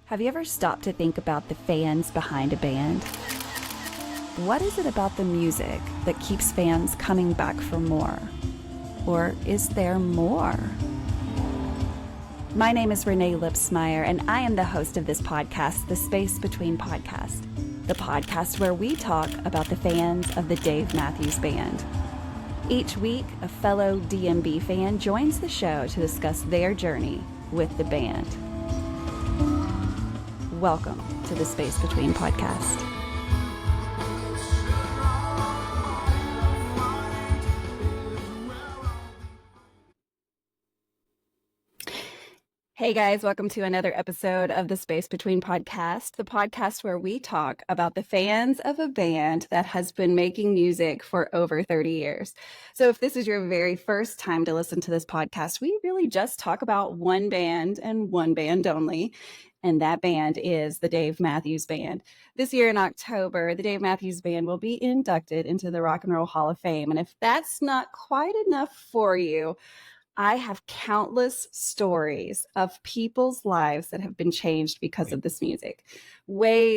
Have you ever stopped to think about the fans behind a band? What is it about the music that keeps fans coming back for more? Or is there more? My name is Renae Lipsmeyer, and I am the host of this podcast, The Space Between Podcast, the podcast where we talk about the fans of the Dave Matthews Band. Each week, a fellow DMB fan joins the show to discuss their journey with the band. Welcome to the Space Between Podcast. Hey guys, welcome to another episode of the Space Between Podcast, the podcast where we talk about the fans of a band that has been making music for over 30 years. So if this is your very first time to listen to this podcast, we really just talk about one band and one band only. And that band is the Dave Matthews Band. This year in October, the Dave Matthews Band will be inducted into the Rock and Roll Hall of Fame. And if that's not quite enough for you, I have countless stories of people's lives that have been changed because of this music.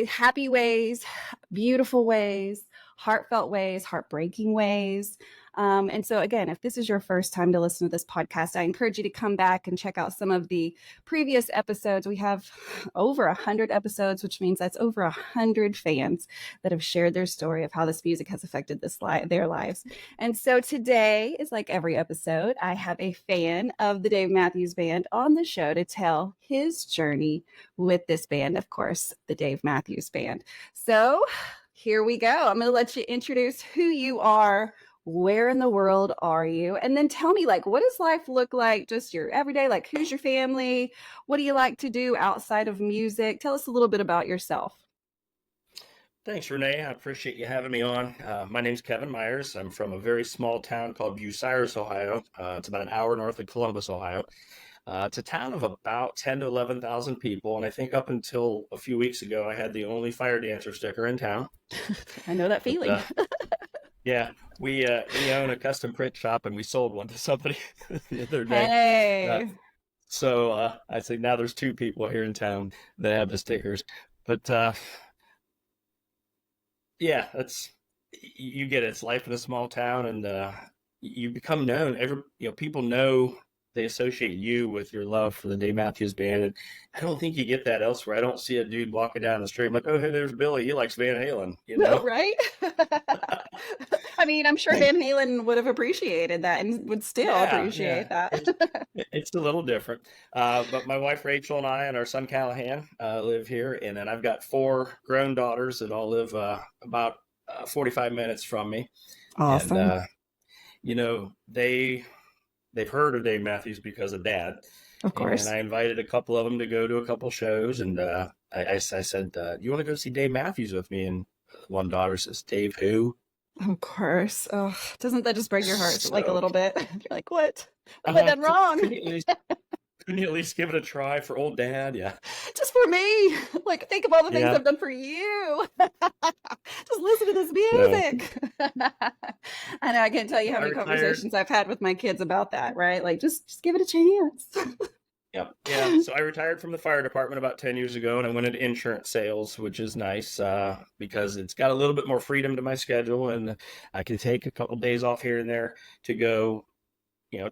Happy ways, beautiful ways, heartfelt ways, heartbreaking ways. And so again, if this is your first time to listen to this podcast, I encourage you to come back and check out some of the previous episodes. We have over 100 episodes, which means that's over 100 fans that have shared their story of how this music has affected their lives. And so today is like every episode, I have a fan of the Dave Matthews Band on the show to tell his journey with this band, of course, the Dave Matthews Band. So here we go. I'm going to let you introduce who you are. Where in the world are you? And then tell me, what does life look like? Just your everyday, who's your family? What do you like to do outside of music? Tell us a little bit about yourself. Thanks, Renee. I appreciate you having me on. My name's Kevin Myers. I'm from a very small town called Bucyrus, Ohio. It's about an hour north of Columbus, Ohio. It's a town of about 10 to 11,000 people. And I think up until a few weeks ago, I had the only fire dancer sticker in town. I know that feeling. Yeah, we own a custom print shop, and we sold one to somebody the other day. Hey. So I think now there's two people here in town that have the stickers. But yeah, you get it. It's life in a small town, and you become known. People know. They associate you with your love for the Dave Matthews Band, and I don't think you get that elsewhere. I don't see a dude walking down the street. I'm like, oh, hey, there's Billy. He likes Van Halen, Right? I mean, I'm sure Van Halen would have appreciated that and would still appreciate that. It's a little different. But my wife Rachel and I and our son Callahan live here, and then I've got 4 grown daughters that all live about 45 minutes from me. Awesome. And, they've heard of Dave Matthews because of Dad. Of course. And I invited a couple of them to go to a couple shows. And I said, you want to go see Dave Matthews with me? And one daughter says, Dave who? Of course. Oh, doesn't that just break your heart a little bit? You're like, what? What have I done wrong? Couldn't you at least give it a try for old Dad? Yeah. Just for me. Think of all the things I've done for you. Just listen to this music. I know, I can't tell you how many conversations I've had with my kids about that, right? Just give it a chance. Yep. Yeah. So I retired from the fire department about 10 years ago, and I went into insurance sales, which is nice because it's got a little bit more freedom to my schedule, and I can take a couple of days off here and there to go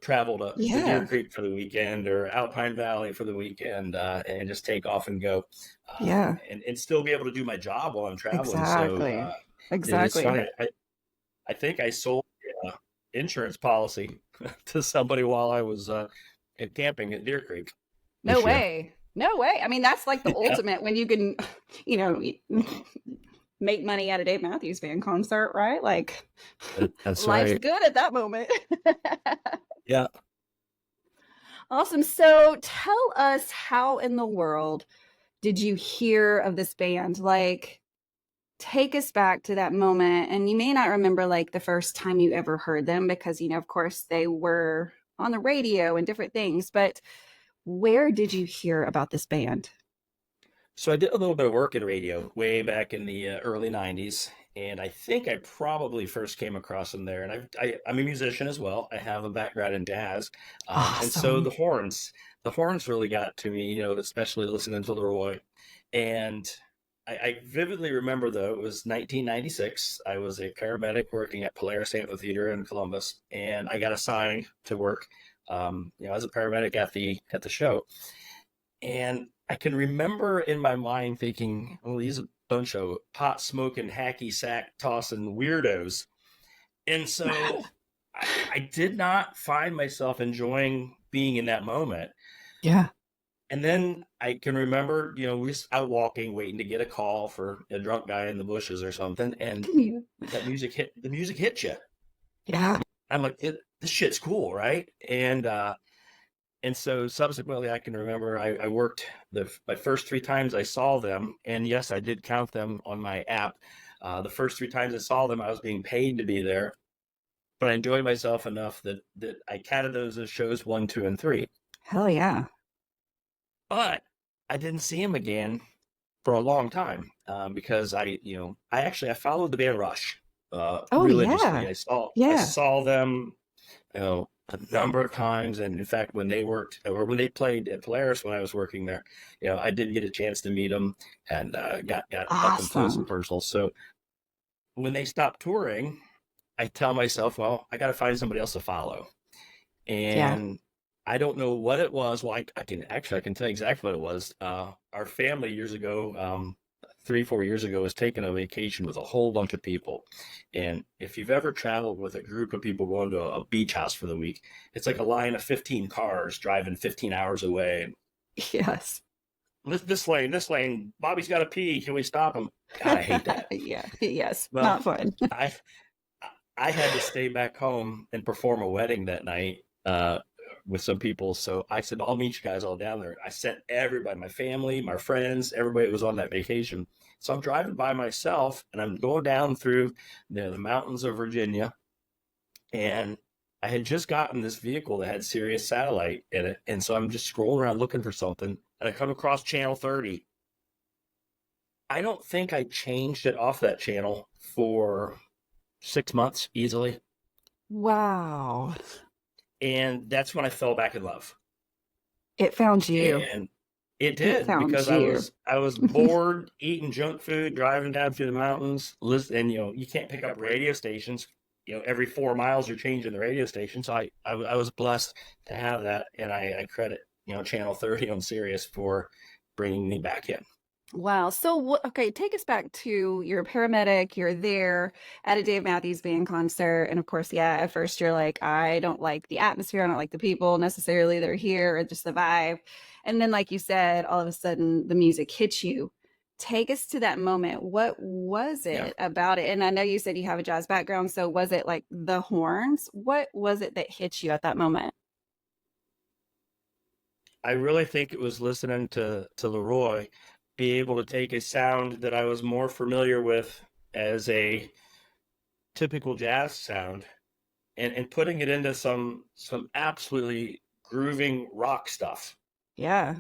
travel to Deer Creek for the weekend or Alpine Valley for the weekend and just take off and go. And still be able to do my job while I'm traveling. Exactly. So, I think I sold insurance policy to somebody while I was camping at Deer Creek. No way. I mean, that's the ultimate when you can, make money at a Dave Matthews Band concert, right? That's life's right. good at that moment. Yeah. Awesome. So tell us, how in the world did you hear of this band? Take us back to that moment. And you may not remember the first time you ever heard them because, of course they were on the radio and different things, but where did you hear about this band? So I did a little bit of work in radio way back in the early 90s, and I think I probably first came across them there. And I'm a musician as well. I have a background in jazz. And so Awesome. the the horns really got to me, especially listening to Leroy. And I vividly remember, though, it was 1996. I was a paramedic working at Polaris Amphitheater in Columbus, and I got assigned to work, as a paramedic at the show. And I can remember in my mind thinking, well, these are a bunch of pot smoking, hacky sack tossing weirdos. And so I did not find myself enjoying being in that moment. Yeah. And then I can remember, we were out walking, waiting to get a call for a drunk guy in the bushes or something, and the music hit you. Yeah. I'm like, this shit's cool, right? And so subsequently, I can remember I worked my first 3 times I saw them, and yes, I did count them on my app. The first 3 times I saw them, I was being paid to be there, but I enjoyed myself enough that I counted those as shows 1, 2, and 3. Hell yeah. But I didn't see him again for a long time because I followed the band Rush religiously. Yeah. I Yeah. saw them, a number of times, and in fact, when they played at Polaris when I was working there, I did get a chance to meet them and got up and close and Awesome. personal. So when they stopped touring, I tell myself, well, I got to find somebody else to follow, Yeah. and I don't know what it was. Well, I can tell you exactly what it was. Our family years ago, 3-4 years ago, was taking a vacation with a whole bunch of people. And if you've ever traveled with a group of people going to a beach house for the week, it's like a line of 15 cars driving 15 hours away. Yes. This lane, Bobby's got to pee. Can we stop him? God, I hate that. Yeah. Yes. Well, Not fun. I I had to stay back home and perform a wedding that night with some people. So I said, I'll meet you guys all down there. I sent everybody, my family, my friends, everybody was on that vacation. So I'm driving by myself and I'm going down through the mountains of Virginia. And I had just gotten this vehicle that had Sirius satellite in it. And so I'm just scrolling around looking for something. And I come across channel 30. I don't think I changed it off that channel for 6 months easily. Wow. And that's when I fell back in love. It found you. And it It did, found because you. I was bored eating junk food, driving down through the mountains, and you can't pick up radio stations. Every 4 miles you're changing the radio station. So I was blessed to have that, and I credit Channel 30 on Sirius for bringing me back in. Wow. So, okay, take us back to you're a paramedic, you're there at a Dave Matthews Band concert. And of course, yeah, at first you're like, I don't like the atmosphere. I don't like the people necessarily that are here, or just the vibe. And then, like you said, all of a sudden the music hits you. Take us to that moment. What was Yeah, it about it? And I know you said you have a jazz background. So, was it like the horns? What was it that hit you at that moment? I really think it was listening to Leroy be able to take a sound that I was more familiar with as a typical jazz sound, and putting it into some absolutely grooving rock stuff. Yeah.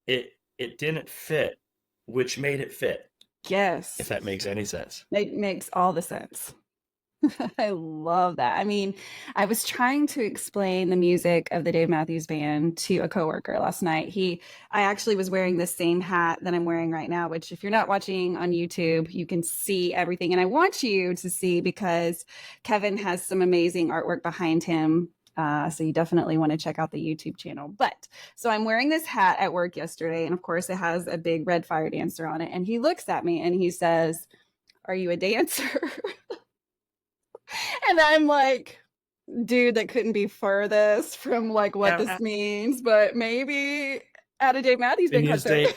It didn't fit, which made it fit, if Yes. that makes any sense. It makes all the sense. I love that. I mean, I was trying to explain the music of the Dave Matthews Band to a coworker last night. I actually was wearing the same hat that I'm wearing right now, which if you're not watching on YouTube, you can see everything. And I want you to see, because Kevin has some amazing artwork behind him. So you definitely want to check out the YouTube channel. But so I'm wearing this hat at work yesterday. And of course, it has a big red fire dancer on it. And he looks at me and he says, "Are you a dancer?" And I'm like, dude, that couldn't be furthest from like what this means, but maybe at a Dave Matthews And Band you concert. say,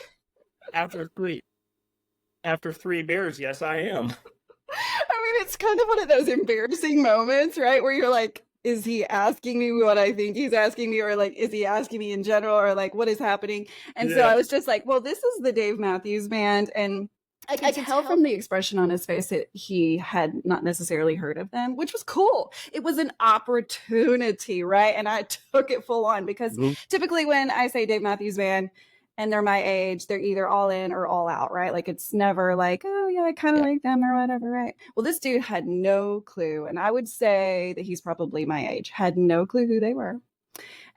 after three beers, yes, I am. I mean, it's kind of one of those embarrassing moments, right? Where you're like, is he asking me what I think he's asking me? Or like, is he asking me in general? Or like, what is happening? And so Yeah. I was just like, well, this is the Dave Matthews Band. And I could tell from the expression on his face that he had not necessarily heard of them, which was cool. It was an opportunity, right? And I took it full on, because Mhm. typically when I say Dave Matthews Band and they're my age, they're either all in or all out, right? Like it's never like, oh yeah, I kind of Yeah. like them or whatever, right? Well, this dude had no clue. And I would say that he's probably my age, had no clue who they were.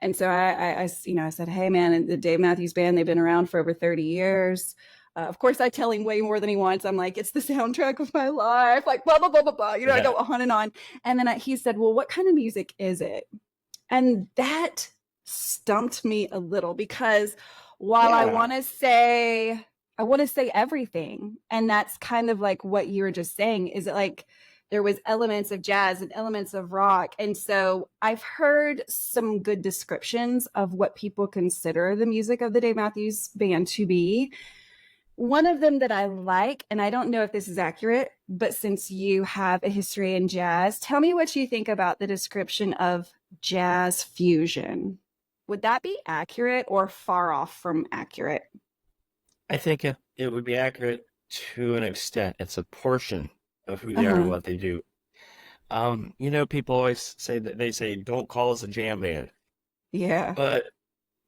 And so I said, hey man, the Dave Matthews Band, they've been around for over 30 years. Of course, I tell him way more than he wants. I'm like, it's the soundtrack of my life, like blah blah blah blah blah. I Yeah. go on and on. And then he said, well, what kind of music is it? And that stumped me a little because while Yeah. I want to say everything, and that's kind of like what you were just saying. Is it like there was elements of jazz and elements of rock, and so I've heard some good descriptions of what people consider the music of the Dave Matthews Band to be. One of them that I like, and I don't know if this is accurate, but since you have a history in jazz, tell me what you think about the description of jazz fusion. Would that be accurate or far off from accurate? I think it would be accurate to an extent. It's a portion of who they are and Uh-huh. what they do. People always say that they say, don't call us a jam band. Yeah, But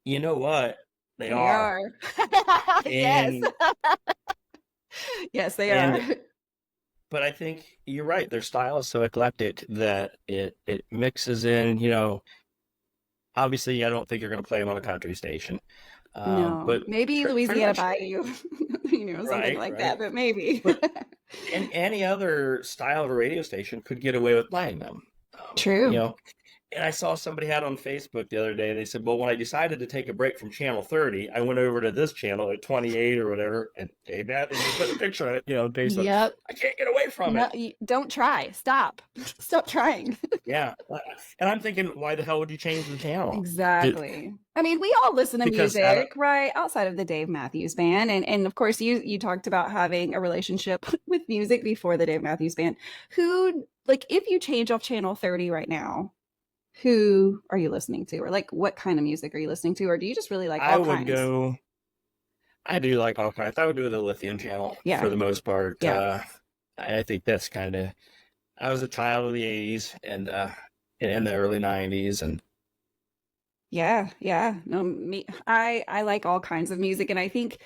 you know what? They they are. are. Yes. And Yes, they are. and but I think you're right. Their style is so eclectic that it mixes in, obviously I don't think you're gonna play them on a country station. No, But maybe pretty Louisiana much Bayou, something right, like right. that, but maybe. But and any other style of a radio station could get away with playing them. Um, you True. know, And I saw somebody had on Facebook the other day, they said, well, when I decided to take a break from channel 30, I went over to this channel at 28 or whatever, and and they put a picture on it, on Facebook. Yep. I can't get away from No, it. don't try. Stop. Stop trying. Yeah. And I'm thinking, why the hell would you change the channel? Did, Exactly. I mean, we all listen to because music, right? Outside of the Dave Matthews Band. And of course you talked about having a relationship with music before the Dave Matthews Band. Who, like, if you change off channel 30 right now, who are you listening to? Or like what kind of music are you listening to? Or do you just really like I all would kinds? go, I do like all kinds. I would do the lithium channel Yeah. for the most part. Yeah. I think that's kind of, I was a child of the 80s and in the early 90s. And Yeah, yeah. No, I like all kinds of music, and I think,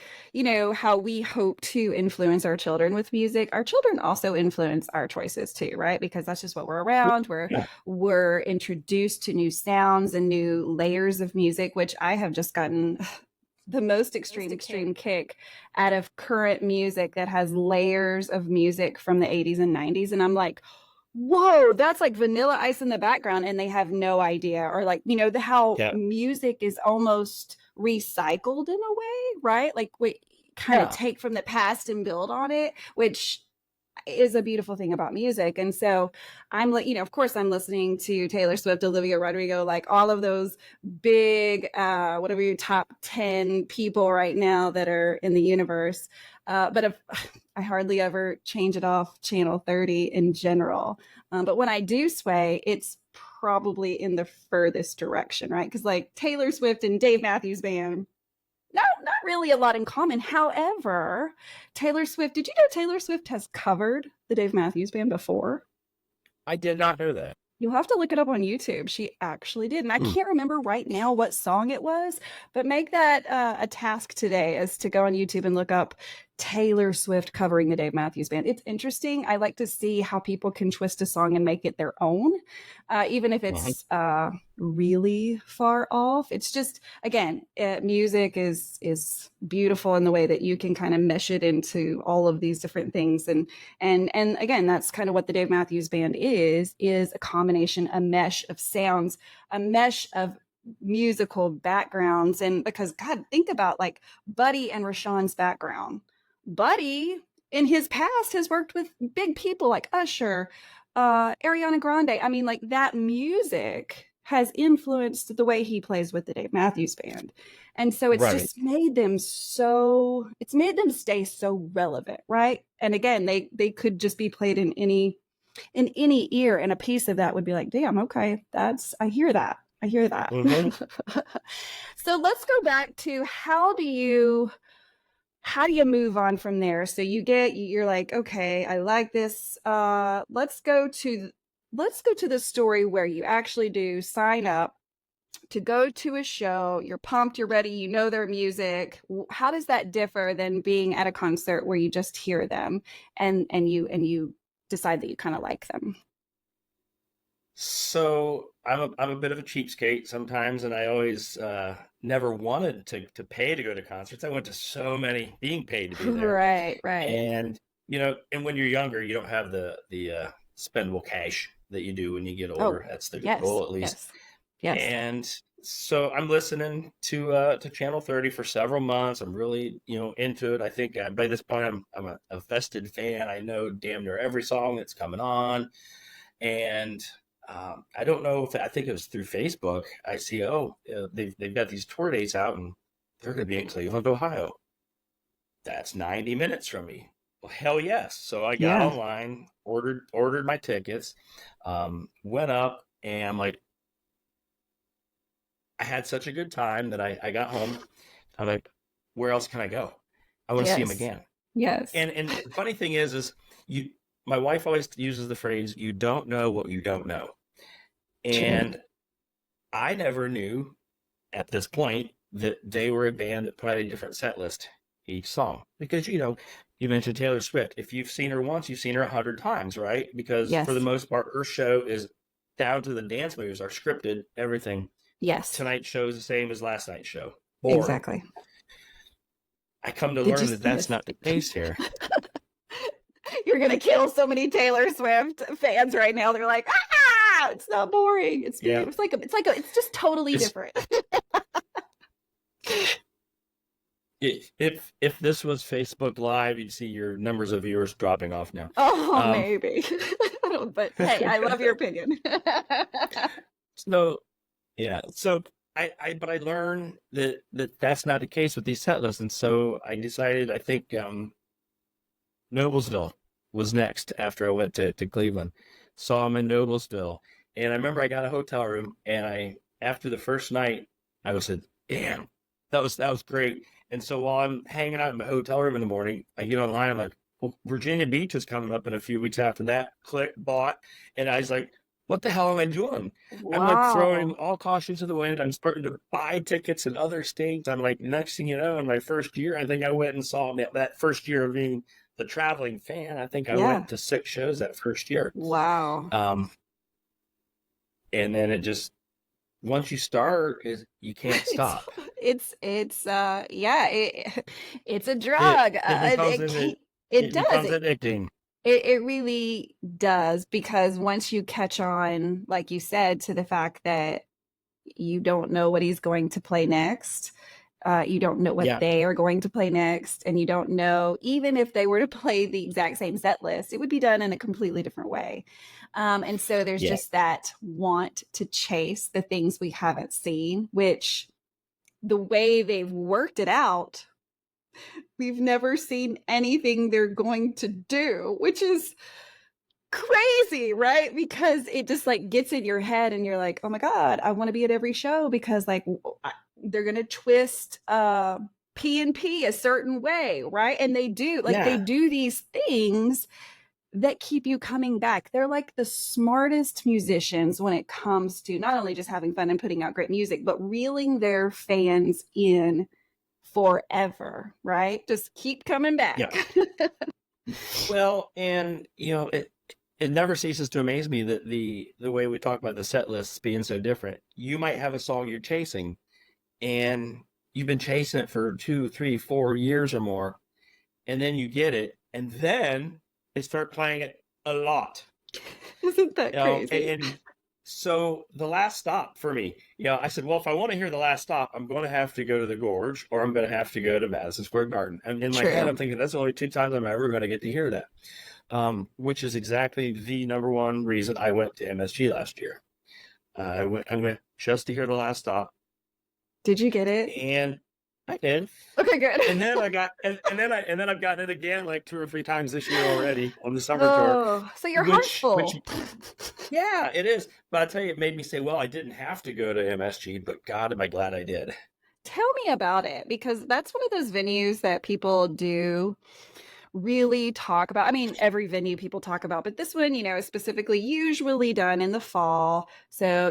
how we hope to influence our children with music, our children also influence our choices too, right? Because that's just what we're around. yeah, We're introduced to new sounds and new layers of music, which I have just gotten the most extreme kick out of current music that has layers of music from the 80s and 90s. And I'm like, whoa, that's like Vanilla Ice in the background, and they have no idea. Or like, how yeah, music is almost recycled in a way, right? Like we kind of yeah. take from the past and build on it, which is a beautiful thing about music. And so I'm like, of course I'm listening to Taylor Swift, Olivia Rodrigo, like all of those big, whatever your top 10 people right now that are in the universe. But if, I hardly ever change it off channel 30 in general. But when I do sway, it's probably in the furthest direction, right? Because like Taylor Swift and Dave Matthews Band, no, not really a lot in common. However, Taylor Swift, did you know Taylor Swift has covered the Dave Matthews Band before? I did not know that. You'll have to look it up on YouTube. She actually did. And I Hmm. can't remember right now what song it was, but make that a task today is to go on YouTube and look up Taylor Swift covering the Dave Matthews Band. It's interesting. I like to see how people can twist a song and make it their own, even if Mhm. it's really far off. It's just, again, music is beautiful in the way that you can kind of mesh it into all of these different things. And again, that's kind of what the Dave Matthews Band is a combination, a mesh of sounds, a mesh of musical backgrounds. And because God, think about like Buddy and Rashawn's background. Buddy in his past has worked with big people like Usher, Ariana Grande. I mean, like that music has influenced the way he plays with the Dave Matthews Band. And so it's Right. just made them stay so relevant, right? And again, they could just be played in any ear, and a piece of that would be like, damn, okay, I hear that. I hear that. Hmm. So let's go back to how do you move on from there? So you're like, okay, I like this. Let's go to the story where you actually do sign up to go to a show. You're pumped, you're ready, you know their music. How does that differ than being at a concert where you just hear them and you decide that you kind of like them? So I'm a bit of a cheapskate sometimes, and I always never wanted to pay to go to concerts. I went to so many being paid to be there, Right, right. and and when you're younger, you don't have the spendable cash that you do when you get Oh, older. That's the yes, goal, at least. yes, yes. And so I'm listening to Channel 30 for several months. I'm really into it. I think by this point I'm a vested fan. I know damn near every song that's coming on, and I don't know if I think it was through Facebook. I see, they've got these tour dates out, and they're going to be in Cleveland, Ohio. That's 90 minutes from me. Well, hell yes. So I got Yeah. online, ordered my tickets, went up, and I'm like, I had such a good time that I got home. I'm like, where else can I go? I want to see him Yes. again. Yes. And the funny thing is you. My wife always uses the phrase, "You don't know what you don't know," True. and I never knew at this point that they were a band that played a different set list each song. Because you mentioned Taylor Swift. If you've seen her once, you've seen her 100 times, right? Because for the Yes. most part, her show is down to the dance moves are scripted. Everything. Yes. Tonight's show is the same as last night's show. Boring. Exactly. I come to Did you learn that see that's this? not the case here. You're gonna kill so many Taylor Swift fans right now. They're like, ah, it's not boring. It's Yeah. beautiful. It's just totally It's, different. if this was Facebook Live, you'd see your numbers of viewers dropping off now. Oh, maybe. But hey, I love your opinion. So yeah, so but I learned that that's not the case with these set lists, and so I decided I think Noblesville was next after I went to Cleveland. Saw him in Noblesville, and I remember I got a hotel room, and after the first night I was said, damn, that was great. And so while I'm hanging out in my hotel room in the morning, I get online. I'm like, well, Virginia Beach is coming up in a few weeks after that. Click, bought, and I was like, what the hell am I doing? I'm like throwing Wow. all caution to the wind. I'm starting to buy tickets in other states. I'm like, next thing you know, in my first year, I think I went and saw that first year of being the traveling fan. I think I Yeah. went to 6 shows that first year. Wow. Um, and then it just once you start, you can't stop. It's a It drug. it becomes It it does. becomes addicting. It really does, because once you catch on, like you said, to the fact that you don't know what he's going to play next, you don't know what Yeah, they are going to play next, and you don't know, even if they were to play the exact same set list, it would be done in a completely different way. And so there's yeah, just that want to chase the things we haven't seen, which the way they've worked it out, we've never seen anything they're going to do, which is crazy, right? Because it just like gets in your head and you're like, oh my God, I want to be at every show, because like they're going to twist P and P a certain way, right? And they yeah, do these things that keep you coming back. They're like the smartest musicians when it comes to not only just having fun and putting out great music, but reeling their fans in forever, right? Just keep coming yeah. back. Well, and it never ceases to amaze me that the way we talk about the set lists being so different. You might have a song you're chasing, and you've been chasing it for 2, 3, 4 years or more, and then you get it, and then they start playing it a lot. Isn't that crazy? And so the last stop for me, I said, well, if I want to hear the last stop, I'm going to have to go to the Gorge, or I'm going to have to go to Madison Square Garden. And in my head, True. I'm thinking that's the only 2 times I'm ever going to get to hear that. Which is exactly the number one reason I went to MSG last year. I went just to hear the last stop, Did you get it? and I did. Okay, good. And then I've gotten it again like 2 or 3 times this year already on the summer tour. Oh, so your heart's Which full. yeah, it is. But I tell you, it made me say, well, I didn't have to go to MSG, but God, am I glad I did. Tell me about it, because that's one of those venues that people do really talk about. I mean, every venue people talk about, but this one, is specifically usually done in the fall. So,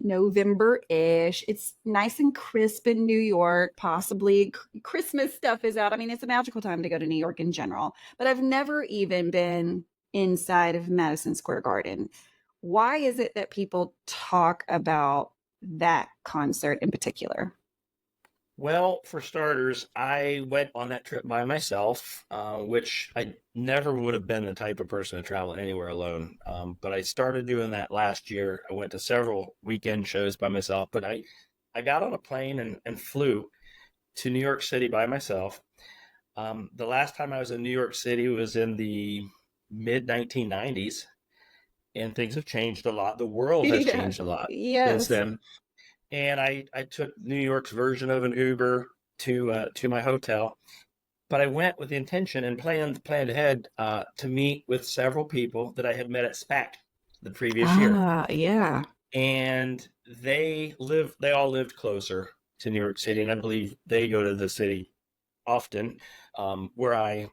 November-ish. It's nice and crisp in New York. Possibly Christmas stuff is out. I mean, it's a magical time to go to New York in general, but I've never even been inside of Madison Square Garden. Why is it that people talk about that concert in particular? Well, for starters, I went on that trip by myself, which I never would have been the type of person to travel anywhere alone. But I started doing that last year. I went to several weekend shows by myself, but I got on a plane and flew to New York City by myself. The last time I was in New York City was in the mid 1990s, and things have changed a lot. The world has Yeah. changed a lot since Yes. then. And I took New York's version of an Uber to my hotel, but I went with the intention and planned ahead to meet with several people that I had met at SPAC the previous year, Ah, yeah. and they all lived closer to New York City, and I believe they go to the city often, where I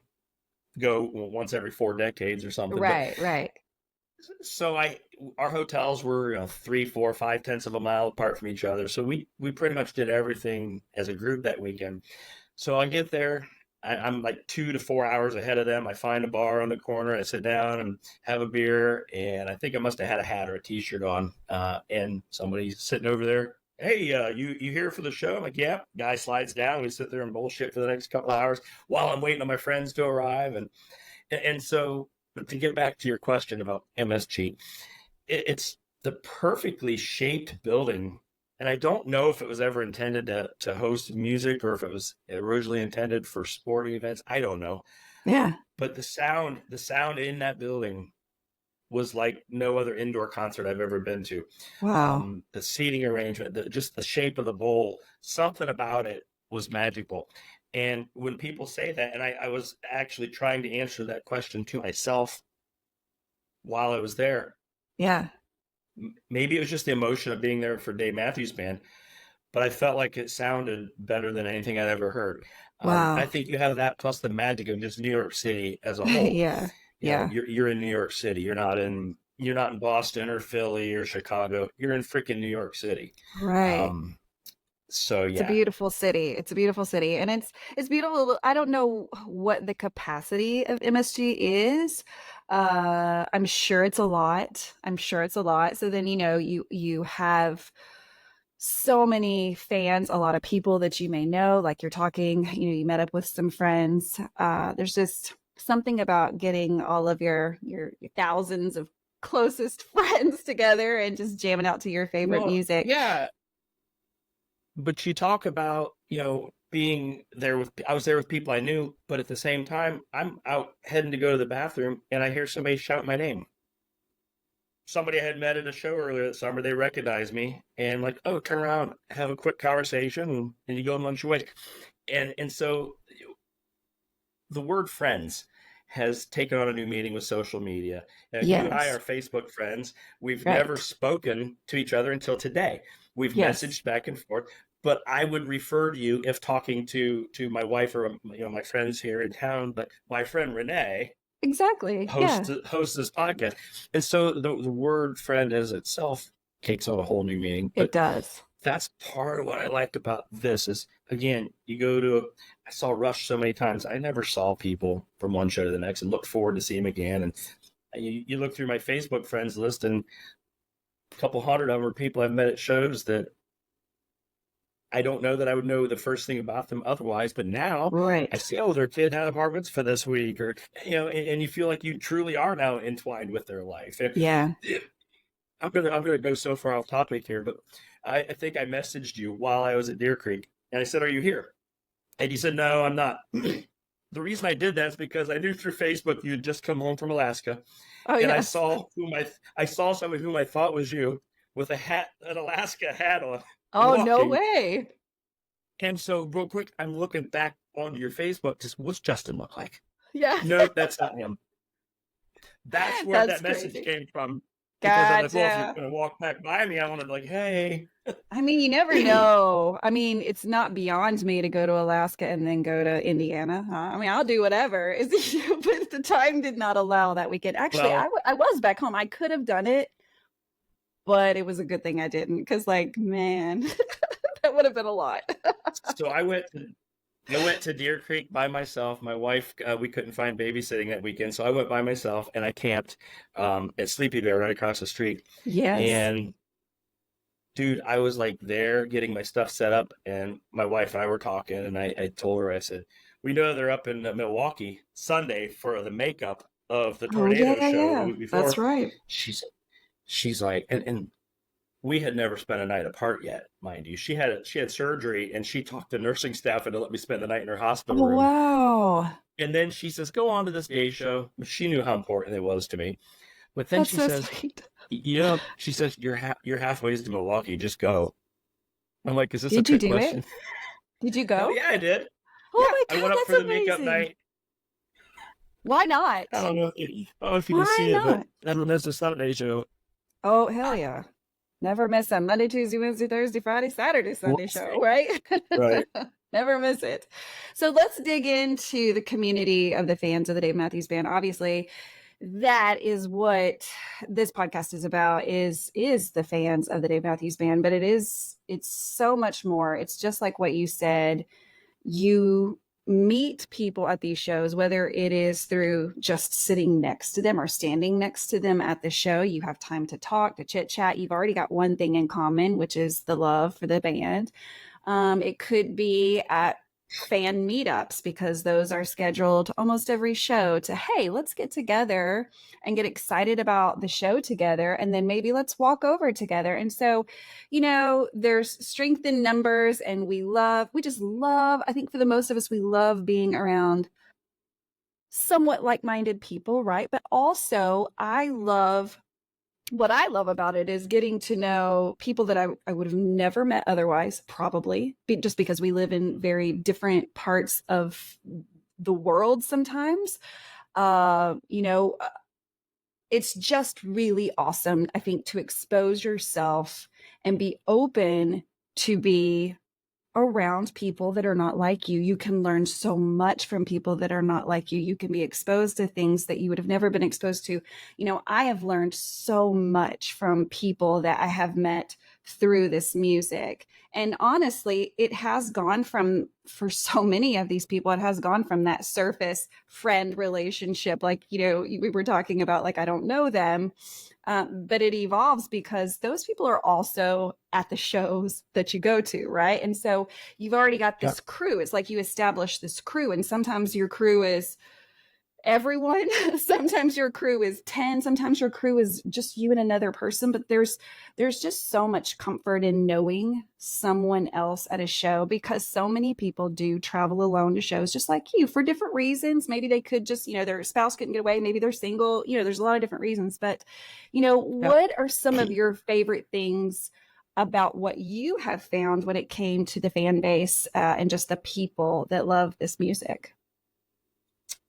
go once every 4 decades or something. But Right, right. so our hotels were 3, 4, 5 tenths of a mile apart from each other. So we pretty much did everything as a group that weekend. So I get there, I'm like 2 to 4 hours ahead of them. I find a bar on the corner, I sit down and have a beer, and I think I must have had a hat or a t-shirt on. And somebody's sitting over there. Hey, you here for the show? I'm like, yeah. Guy slides down. We sit there and bullshit for the next couple hours while I'm waiting on my friends to arrive. And so, but to get back to your question about MSG, it's the perfectly shaped building. And I don't know if it was ever intended to host music or if it was originally intended for sporting events. I don't know. Yeah. But the sound in that building was like no other indoor concert I've ever been to. Wow. The seating arrangement, just the shape of the bowl, something about it was magical. And when people say that, and I was actually trying to answer that question to myself while I was there, Yeah. maybe it was just the emotion of being there for Dave Matthews Band, but I felt like it sounded better than anything I'd ever heard. I Wow. think you have that plus the magic of just New York City as a whole. Yeah. Yeah. You're in New York City. You're not in Boston or Philly or Chicago. You're in freaking New York City. Right. Um, so It's a yeah, beautiful city. It's a beautiful city. And it's beautiful. I don't know what the capacity of MSG is. I'm sure it's a lot. I'm sure it's a lot. So then you have so many fans, a lot of people that you may know, like you're talking, you met up with some friends. There's just something about getting all of your thousands of closest friends together and just jamming out to your favorite well, music. yeah, but you talk about, being there I was there with people I knew, but at the same time, I'm out heading to go to the bathroom and I hear somebody shout my name. Somebody I had met at a show earlier that summer, they recognized me and like, oh, turn around, have a quick conversation, and you go and lunch your way. And so the word friends has taken on a new meaning with social media. You and I Yes. are Facebook friends. We've never Right. spoken to each other until today. We've Yes. messaged back and forth, but I would refer to you if talking to my wife or my friends here in town. But my friend Renae Exactly. Yeah. hosts this podcast, and so the word friend as itself takes on a whole new meaning. It But does. that's part of what I liked about this is, again, I saw Rush so many times. I never saw people from one show to the next and look forward to see him again. And you look through my Facebook friends list, and a couple hundred of them are people I've met at shows that I don't know that I would know the first thing about them otherwise. But now I Right. see, oh, their kid had apartments for this week, or, and you feel like you truly are now entwined with their life. And Yeah. I'm gonna go so far off topic here, but I think I messaged you while I was at Deer Creek, and I said, "Are you here?" And you said, "No, I'm not." The reason I did that is because I knew through Facebook you had just come home from Alaska, Oh, and I yes. saw I saw somebody whom I thought was you with an Alaska hat on, Oh, no walking. way. And so, real quick, I'm looking back onto your Facebook. Just what's Justin look like? Yeah. Nope, that's not him. That's where That's that message crazy. came from. Because I'm like, well, if you're Gotcha. going to walk back by me, I want to be like, hey. I mean, you never know. I mean, it's not beyond me to go to Alaska and then go to Indiana. I mean, I'll do whatever. But the time did not allow that weekend. Actually, Well, I was back home. I could have done it, but it was a good thing I didn't because, like, man, that would have been a lot. so I went to Deer Creek by myself. My wife, we couldn't find babysitting that weekend, so I went by myself and I camped at Sleepy Bear right across the street. Yes. And dude, I was like there getting my stuff set up, and my wife and I were talking, and I told her, I said, we know they're up in Milwaukee Sunday for the makeup of the Oh, tornado yeah, show the yeah. week That's before. right. She's she's like, and we had never spent a night apart yet, mind you. She had surgery, and she talked the nursing staff into let me spend the night in her hospital Oh, room. wow. And then she says, go on to this gay show. She knew how important it was to me. But then That's she so says, sweet. she says, you're halfway to Milwaukee. Just go. I'm like, is this a Did you trick do question? it? Did you Hell go? yeah, I did. Oh Yeah, my I God, went up that's for the makeup amazing. night. Why not? I don't know. I don't know if you can Why see it, but not? I don't know. It's a Sunday show. Oh, hell yeah. Never miss a Monday, Tuesday, Wednesday, Thursday, Friday, Saturday, Sunday show, Wednesday. right? Right. Never miss it. So let's dig into the community of the fans of the Dave Matthews Band. Obviously, that is what this podcast is about, is the fans of the Dave Matthews Band, but it's so much more. It's just like what you said. You meet people at these shows, whether it is through just sitting next to them or standing next to them at the show. You have time to talk, to chit chat. You've already got one thing in common, which is the love for the band. It could be at fan meetups because those are scheduled almost every show to, hey, let's get together and get excited about the show together. And then maybe let's walk over together. And so, there's strength in numbers, and we just love, I think for the most of us, we love being around somewhat like minded people, right? But also, what I love about it is getting to know people that I would have never met otherwise, probably just because we live in very different parts of the world sometimes. Uh, you know, uh, it's just really awesome, I think, to expose yourself and be open to be around people that are not like you. You can learn so much from people that are not like you. You can be exposed to things that you would have never been exposed to. I have learned so much from people that I have met through this music. And honestly, it has gone from, for so many of these people, it has gone from that surface friend relationship. Like, we were talking about, like, I don't know them, but it evolves because those people are also at the shows that you go to, right? And so you've already got Yeah. this crew. It's like you establish this crew, and sometimes your crew is everyone. Sometimes your crew is 10, sometimes your crew is just you and another person, but there's just so much comfort in knowing someone else at a show, because so many people do travel alone to shows just like you for different reasons. Maybe they could just, their spouse couldn't get away, maybe they're single, there's a lot of different reasons. But Yeah. what are some of your favorite things about what you have found when it came to the fan base, and just the people that love this music?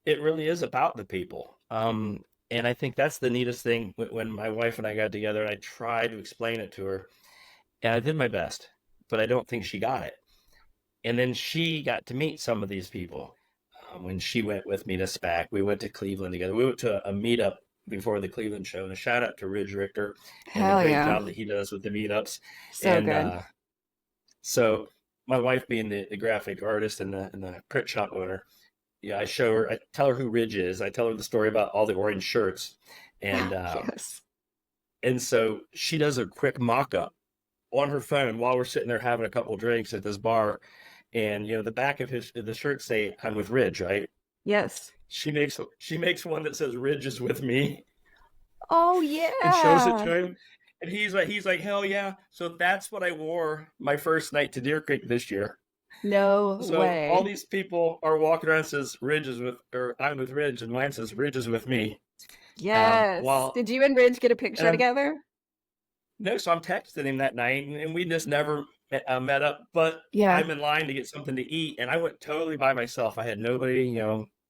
It really is about the people. And I think that's the neatest thing when my wife and I got together and I tried to explain it to her. And I did my best, but I don't think she got it. And then she got to meet some of these people when she went with me to SPAC. We went to Cleveland together. We went to a meetup before the Cleveland show. And a shout out to Ridge Richter and the Hell great yeah. job that he does with the meetups. So And good. so my wife being the graphic artist and the print shop owner, yeah, I tell her who Ridge is. I tell her the story about all the orange shirts. And Yes. and so she does a quick mock-up on her phone while we're sitting there having a couple drinks at this bar. And the back of the shirt say I'm with Ridge, right? Yes. She makes one that says Ridge is with me Oh and shows it yeah. to him. And he's like, hell yeah. So that's what I wore my first night to Deer Creek this year. No So all way. these people are walking around and says Ridge is with, or I'm with Ridge, and mine says Ridge is with me. Yes. While Did you and Ridge get a and picture I'm together? no, so I'm texting him that night, and we just never met up. But Yeah. I'm in line to get something to eat, and I went totally by myself. I had nobody,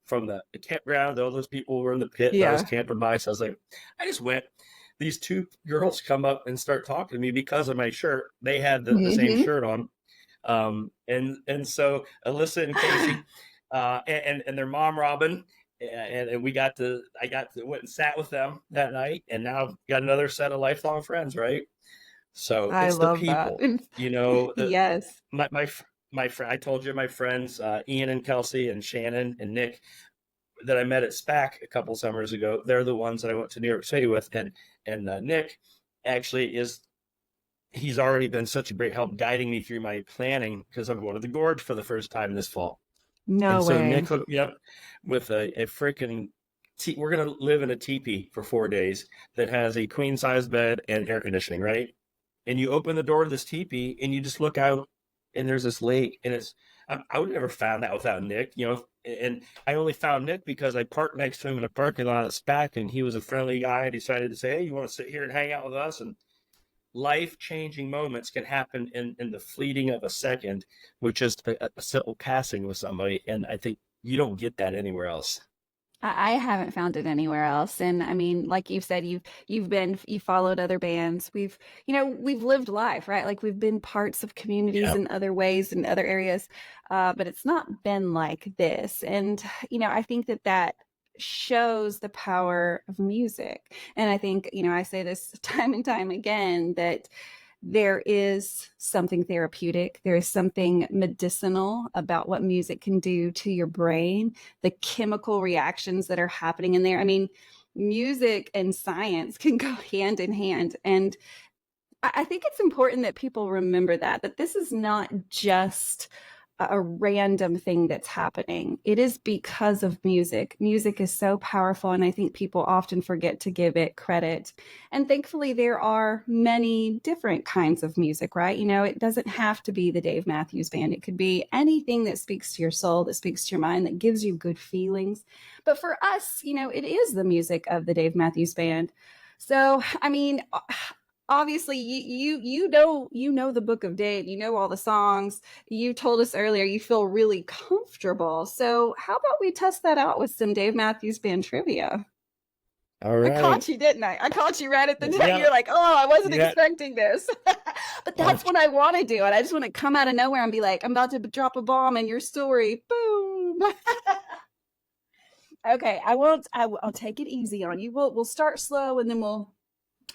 from the campground. All those people were in the pit that I was Yeah. camping by. So I was like, I just went. These two girls come up and start talking to me because of my shirt. They had the same Hmm. shirt on. And so Alyssa and Casey, and their mom Robin, and I got to went and sat with them that night, and now got another set of lifelong friends, right? So I it's the love that. people, the Yes. my I told you my friends Ian and Kelsey and Shannon and Nick that I met at SPAC a couple summers ago. They're the ones that I went to New York City with, and Nick actually he's already been such a great help guiding me through my planning because I'm going to the Gorge for the first time this fall. No And so way. Nick hooked me up with a freaking we're gonna live in a teepee for 4 days that has a queen size bed and air conditioning, right? And you open the door to this teepee and you just look out and there's this lake and I would have never found that without Nick, and I only found Nick because I parked next to him in a parking lot at SPAC and he was a friendly guy and decided to say, hey, you want to sit here and hang out with us? And life-changing moments can happen in the fleeting of a second with just a simple passing with somebody, and I think you don't get that anywhere else. I haven't found it anywhere else. And I mean, like you said, you followed other bands. We've lived life, right? Like we've been parts of communities Yeah. in other ways in other areas, but it's not been like this. And I think that shows the power of music. And I think, I say this time and time again that there is something therapeutic. There is something medicinal about what music can do to your brain, the chemical reactions that are happening in there. I mean, music and science can go hand in hand. And I think it's important that people remember that this is not just a random thing that's happening. It is because of music. Music is so powerful, and I think people often forget to give it credit. And thankfully, there are many different kinds of music, right? It doesn't have to be the Dave Matthews Band. It could be anything that speaks to your soul, that speaks to your mind, that gives you good feelings. But for us, it is the music of the Dave Matthews Band. So, I mean, obviously you know the book of Dave, all the songs. You told us earlier you feel really comfortable, so how about we test that out with some Dave Matthews Band trivia? All I right. caught you, didn't I caught you right at the time. Yeah. You're like, oh, I wasn't Yeah. expecting this. But that's what I want to do, and I just want to come out of nowhere and be like, I'm about to drop a bomb in your story, boom. Okay, I'll take it easy on you. We'll start slow and then we'll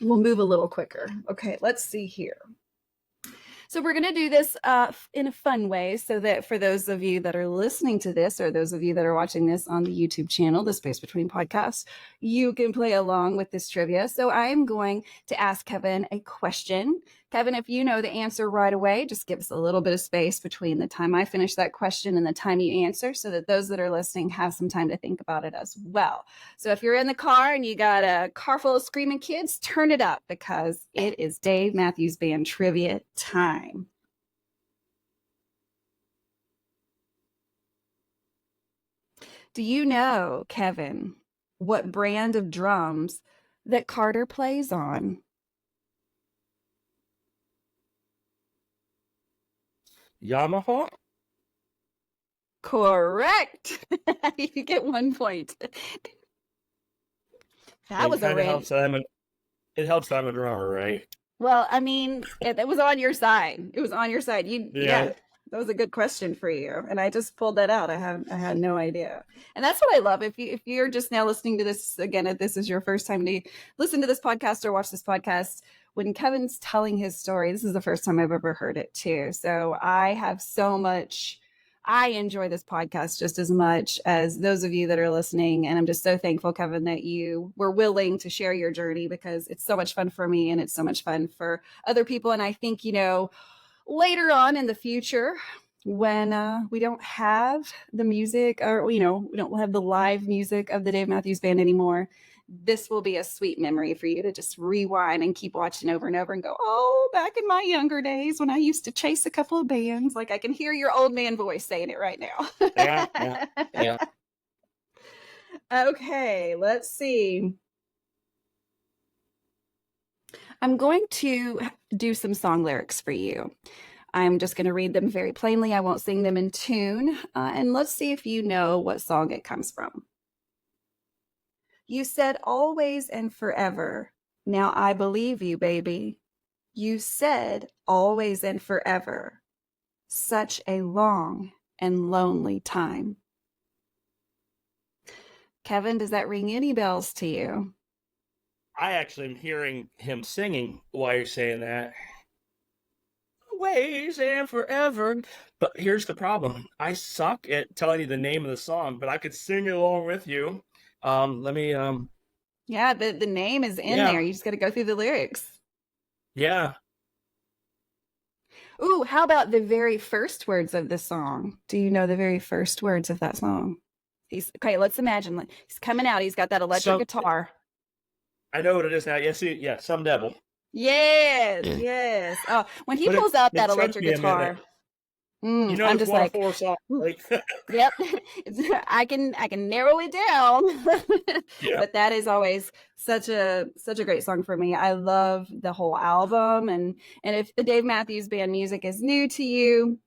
move a little quicker. Okay, let's see here. So we're going to do this in a fun way so that for those of you that are listening to this or those of you that are watching this on the YouTube channel, the Space Between Podcast, you can play along with this trivia. So I am going to ask Kevin a question. Kevin, if you know the answer right away, just give us a little bit of space between the time I finish that question and the time you answer so that those that are listening have some time to think about it as well. So if you're in the car and you got a car full of screaming kids, turn it up because it is Dave Matthews Band trivia time. Do you know, Kevin, what brand of drums that Carter plays on? Yamaha. Correct. You get 1 point. That It was a kind of random. helps that it helps that I'm a drummer, right? Well, I mean, it was on your side. It was on your side. Yeah, Yeah. that was a good question for you, and I just pulled that out. I had no idea, and that's what I love. If you're just now listening to this again, if this is your first time to listen to this podcast or watch this podcast, when Kevin's telling his story, this is the first time I've ever heard it too. So I have so much. I enjoy this podcast just as much as those of you that are listening. And I'm just so thankful, Kevin, that you were willing to share your journey because it's so much fun for me and it's so much fun for other people. And I think, later on in the future, when we don't have the music or, we don't have the live music of the Dave Matthews Band anymore, this will be a sweet memory for you to just rewind and keep watching over and over and go, oh, back in my younger days when I used to chase a couple of bands. Like I can hear your old man voice saying it right Yeah. Yeah. now. Yeah. Okay, let's see. I'm going to do some song lyrics for you. I'm just going to read them very plainly. I won't sing them in tune. And let's see if you know what song it comes from. You said always and forever. Now I believe you, baby. You said always and forever. Such a long and lonely time. Kevin, does that ring any bells to you? I actually am hearing him singing while you're saying that. always and forever. But here's the problem. I suck at telling you the name of the song, but I could sing it along with you. Let me Yeah, the name is in yeah, there. You just got to go through the lyrics. yeah. Ooh, how about the very first words of the song? Do you know the very first words of that song? He's okay, let's imagine he's coming out. He's got that electric So guitar. I know what it is now. Yes, yeah, some devil. Yes, yes. Oh, when he But pulls out that it took electric me a minute. guitar, You know, I'm it's just one of like, four songs, "Ooh, right? yep. I can narrow it down. Yeah. But that is always such a great song for me. I love the whole album, and if the Dave Matthews Band music is new to you,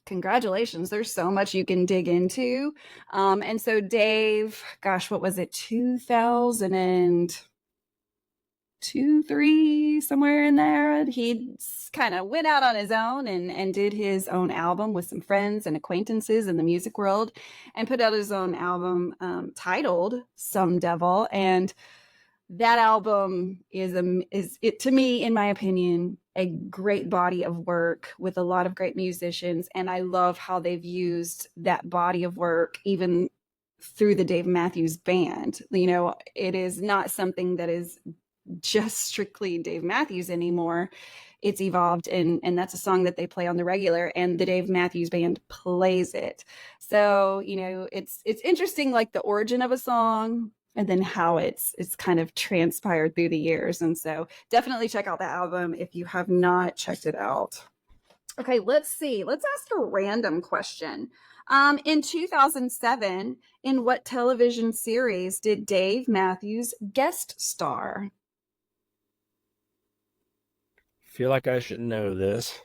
congratulations. There's so much you can dig into. And so Dave, gosh, what was it? 2002, three, somewhere in there. He kind of went out on his own and did his own album with some friends and acquaintances in the music world and put out his own album titled Some Devil. And that album is it to me, in my opinion, a great body of work with a lot of great musicians, and I love how they've used that body of work even through the Dave Matthews Band. It is not something that is just strictly Dave Matthews anymore. It's evolved, and that's a song that they play on the regular, and the Dave Matthews Band plays it. So it's interesting, like the origin of a song and then how it's kind of transpired through the years. And so definitely check out the album if you have not checked it out. Okay, let's see. Let's ask a random question. In 2007, in what television series did Dave Matthews guest star? Feel like I should know this,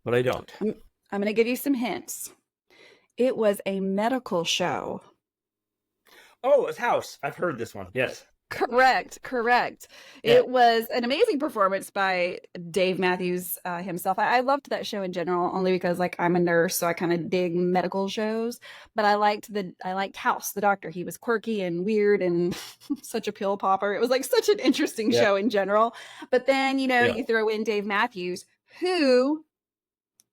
but I don't. I'm going to give you some hints. It was a medical show. Oh, it's House. I've heard this one. Yes. Correct. Yeah. It was an amazing performance by Dave Matthews himself. I loved that show in general, only because like I'm a nurse, so I kind of dig medical shows. But I liked House, the doctor. He was quirky and weird and such a pill popper. It was like such an interesting Yeah. show in general. But then Yeah. you throw in Dave Matthews, who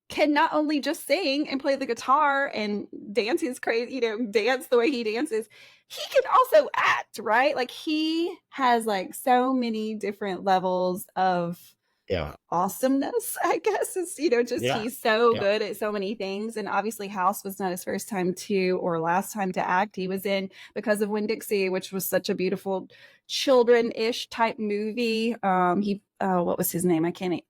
can not only just sing and play the guitar and dance his crazy, dance the way he dances, he can also act, right? Like he has like so many different levels of Yeah. awesomeness, I guess, is just Yeah. he's so Yeah. good at so many things. And obviously House was not his first time to or last time to act. He was in Because of Winn-Dixie, which was such a beautiful children-ish type movie. He what was his name?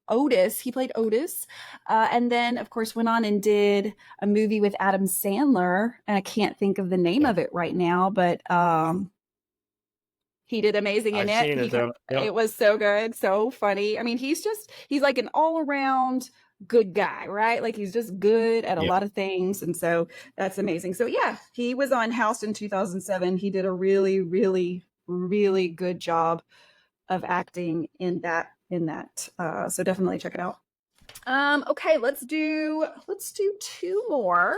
Otis. He played Otis. And then of course went on and did a movie with Adam Sandler. And I can't think of the name of it right now, but he did amazing in I've it. seen it though. Yep. It was so good, so funny. I mean, he's like an all around good guy, right? Like he's just good at a Yep. lot of things. And so that's amazing. So yeah, he was on House in 2007. He did a really, really, really good job of acting in that. So definitely check it out. Okay, let's do two more.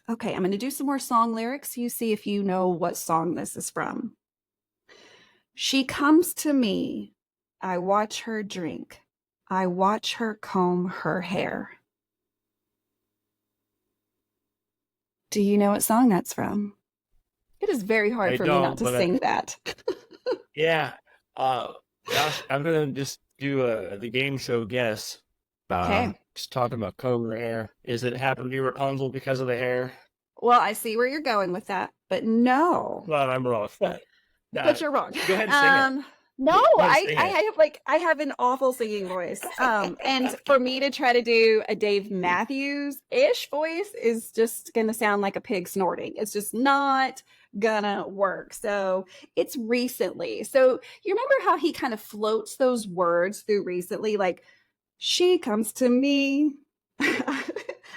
Okay, I'm going to do some more song lyrics. You see if you know what song this is from. She comes to me. I watch her drink. I watch her comb her hair. Do you know what song that's from? It is very hard I for me not don't, to but sing that. yeah. Gosh, I'm gonna just do the game show guess. Okay. Just talking about comb hair. Is it happen to be Rapunzel because of the hair? Well, I see where you're going with that, but no. Well, I'm wrong. But you're wrong. Go ahead and sing it. No, Go ahead and sing it. I have an awful singing voice. And for me to try to do a Dave Matthews-ish voice is just gonna sound like a pig snorting. It's just not gonna work. So it's recently. So you remember how he kind of floats those words through recently, like she comes to me.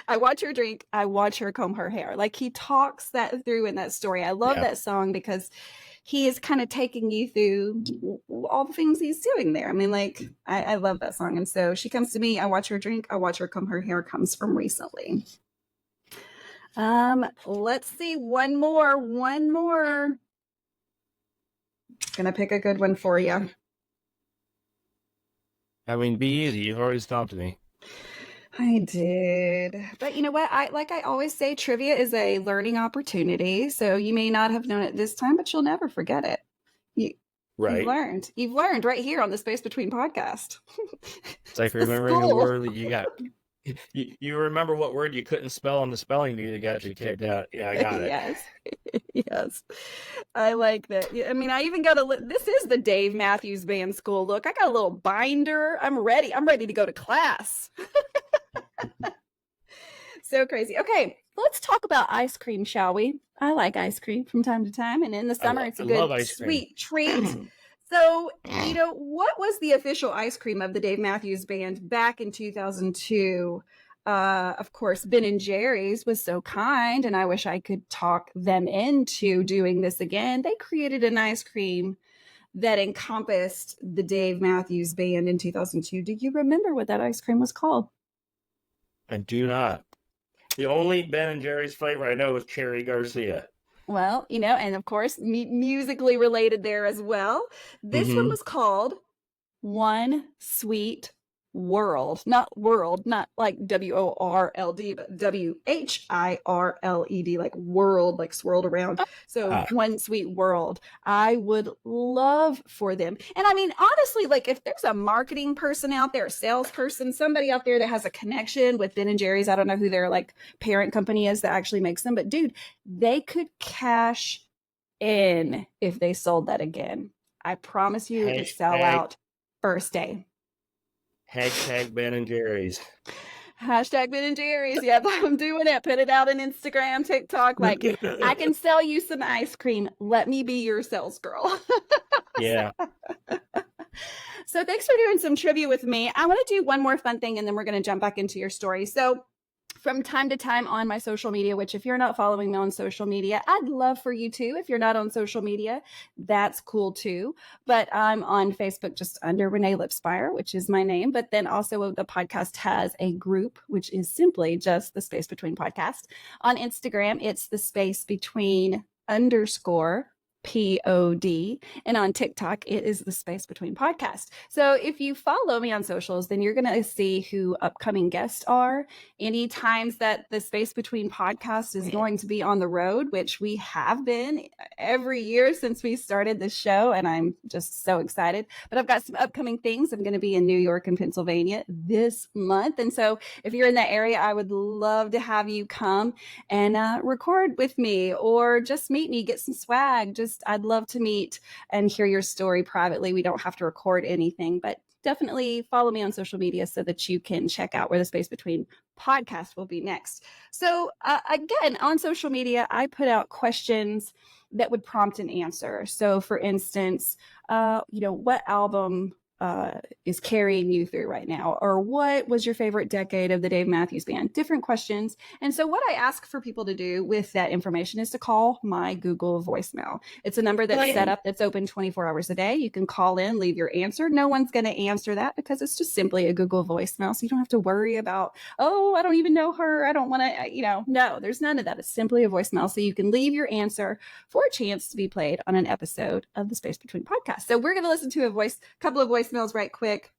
I watch her drink. I watch her comb her hair. Like he talks that through in that story. I love that song because he is kind of taking you through all the things he's doing there. I mean, like, I love that song. And so she comes to me. I watch her drink. I watch her comb her hair comes from recently. Let's see. One more. Gonna pick a good one for you. I mean, be easy. You've already stopped me. I did. But you know what? I always say, trivia is a learning opportunity. So you may not have known it this time, but you'll never forget it. You you've Right. learned. You've learned right here on the Space Between podcast. It's like The remembering a school. word that you got. You remember what word you couldn't spell on the spelling bee that got you kicked out. Yeah, I got it. Yes. Yes. I like that. I mean, I even got this is the Dave Matthews Band School look. I got a little binder. I'm ready. I'm ready to go to class. So crazy. Okay, let's talk about ice cream, shall we? I like ice cream from time to time, and in the summer, it's I a love good ice cream. sweet treat. So, what was the official ice cream of the Dave Matthews Band back in 2002? Of course, Ben and Jerry's was so kind, and I wish I could talk them into doing this again. They created an ice cream that encompassed the Dave Matthews Band in 2002. Do you remember what that ice cream was called? I do not. The only Ben and Jerry's flavor I know is Cherry Garcia. Well, and of course, musically related there as well. This one Mm-hmm. was called One Sweet World, not like WORLD, but WHIRLED, like world, like swirled around. So Ah, One Sweet World. I would love for them. And I mean, honestly, like if there's a marketing person out there, a salesperson, somebody out there that has a connection with Ben and Jerry's, I don't know who their like parent company is that actually makes them, but dude, they could cash in if they sold that again. I promise you it would sell hashtag out first day. hashtag Ben and Jerry's. Hashtag Ben and Jerry's. Yep, I'm doing it. Put it out on Instagram, TikTok. Like, I can sell you some ice cream. Let me be your sales girl. Yeah. So thanks for doing some trivia with me. I want to do one more fun thing and then we're going to jump back into your story. So from time to time on my social media, which if you're not following me on social media, I'd love for you to. If you're not on social media, that's cool too. But I'm on Facebook just under Renae Lipsmeyer, which is my name. But then also the podcast has a group, which is simply just the Space Between podcast. On Instagram, it's the Space Between _ POD. And on TikTok, it is the Space Between podcast. So if you follow me on socials, then you're going to see who upcoming guests are. Any times that the Space Between podcast is going to be on the road, which we have been every year since we started the show. And I'm just so excited. But I've got some upcoming things. I'm going to be in New York and Pennsylvania this month. And so if you're in that area, I would love to have you come and record with me or just meet me, get some swag. I'd love to meet and hear your story privately. We don't have to record anything, but definitely follow me on social media so that you can check out where the Space Between podcast will be next. So again, on social media, I put out questions that would prompt an answer. So for instance, what album is carrying you through right now? Or what was your favorite decade of the Dave Matthews Band? Different questions. And so what I ask for people to do with that information is to call my Google voicemail. It's a number that's set up that's open 24 hours a day. You can call in, leave your answer. No one's going to answer that because it's just simply a Google voicemail. So you don't have to worry about, oh, I don't even know her. I don't want to, no, there's none of that. It's simply a voicemail. So you can leave your answer for a chance to be played on an episode of the Space Between podcast. So we're going to listen to a couple of voicemails right quick.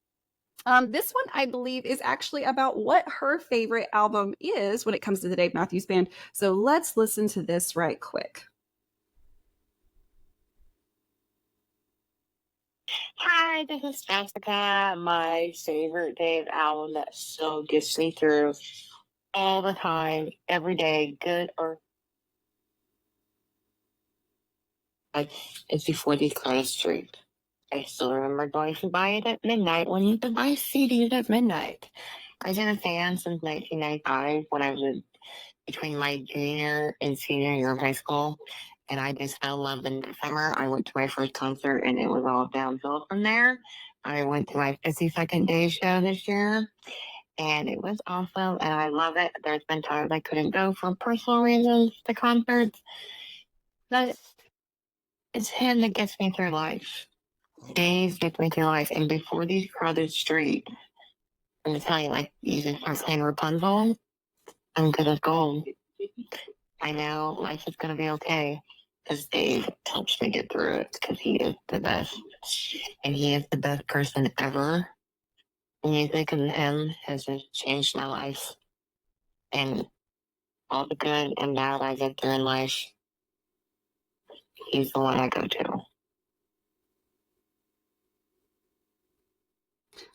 This one, I believe, is actually about what her favorite album is when it comes to the Dave Matthews Band. So let's listen to this right quick. Hi, this is Jessica. My favorite Dave album that still gets me through all the time, every day, good or bad, is Before These Closed Street. I still remember going to buy it at midnight when you could buy CDs at midnight. I've been a fan since 1995 when I was between my junior and senior year of high school. And I just fell in love in December. I went to my first concert and it was all downhill from there. I went to my 52nd day show this year and it was awesome and I love it. There's been times I couldn't go for personal reasons to concerts, but it's him that gets me through life. Dave gets me through life. And Before These Crowded Street, I'm gonna tell you, like, you just start playing Rapunzel, I'm good as gold. I know life is gonna be okay because Dave helps me get through it because he is the best. And he is the best person ever. music and him has just changed my life. And all the good and bad I get through in life, he's the one I go to.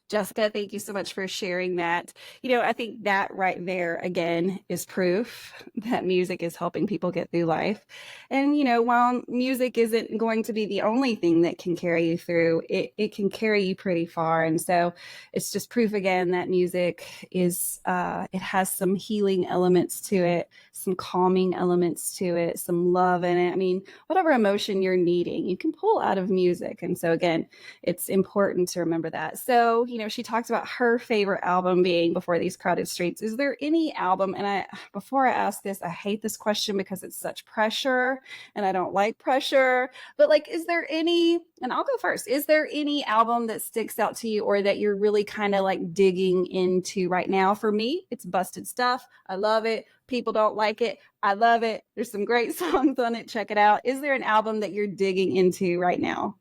Jessica, thank you so much for sharing that. I think that right there again is proof that music is helping people get through life. And, while music isn't going to be the only thing that can carry you through, it can carry you pretty far. And so it's just proof again that music it has some healing elements to it, some calming elements to it, some love in it. I mean, whatever emotion you're needing, you can pull out of music. And so again, it's important to remember that. So, she talks about her favorite album being Before These Crowded Streets. Is there any album, and before I ask this, I hate this question because it's such pressure and I don't like pressure, but like, is there any, and I'll go first, is there any album that sticks out to you or that you're really kind of like digging into right now? For me, it's Busted Stuff. I love it. People don't like it. I love it. There's some great songs on it. Check it out. Is there an album that you're digging into right now?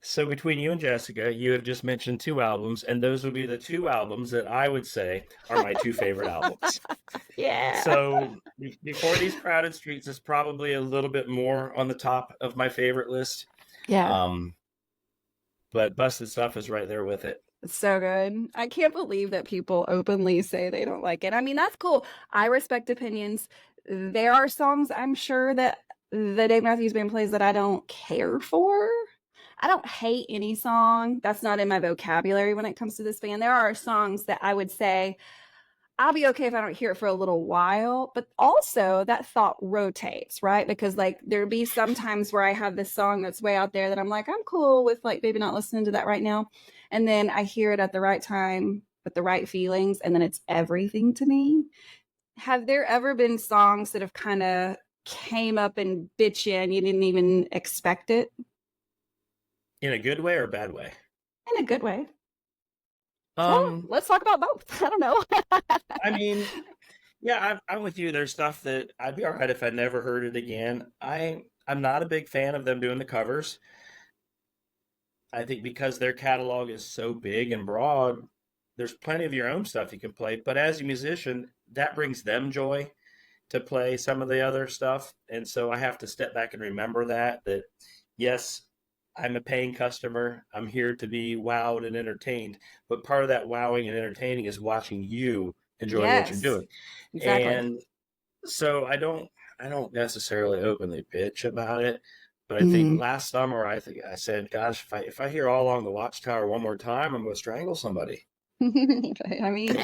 So between you and Jessica, you have just mentioned two albums, and those would be the two albums that I would say are my two favorite albums. Yeah. So Before These Crowded Streets is probably a little bit more on the top of my favorite list. Yeah. But Busted Stuff is right there with it. It's so good. I can't believe that people openly say they don't like it. I mean, that's cool. I respect opinions. There are songs I'm sure that the Dave Matthews Band plays that I don't care for. I don't hate any song. That's not in my vocabulary when it comes to this band. There are songs that I would say I'll be okay if I don't hear it for a little while, but also that thought rotates, right? Because like there'd be some times where I have this song that's way out there that I'm like, I'm cool with like maybe not listening to that right now. And then I hear it at the right time with the right feelings, and then it's everything to me. Have there ever been songs that have kind of came up and bit you and you didn't even expect it? In a good way or a bad way? In a good way. Well, let's talk about both. I don't know. I mean, yeah, I'm with you. There's stuff that I'd be all right if I never heard it again. I'm not a big fan of them doing the covers. I think because their catalog is so big and broad, there's plenty of your own stuff you can play. But as a musician, that brings them joy to play some of the other stuff. And so I have to step back and remember that yes, I'm a paying customer. I'm here to be wowed and entertained. But part of that wowing and entertaining is watching you enjoy what you're Yes, doing. exactly. And so I don't necessarily openly bitch about it. But I think last summer I said, gosh, if I hear All Along the Watchtower one more time, I'm gonna strangle somebody. I mean,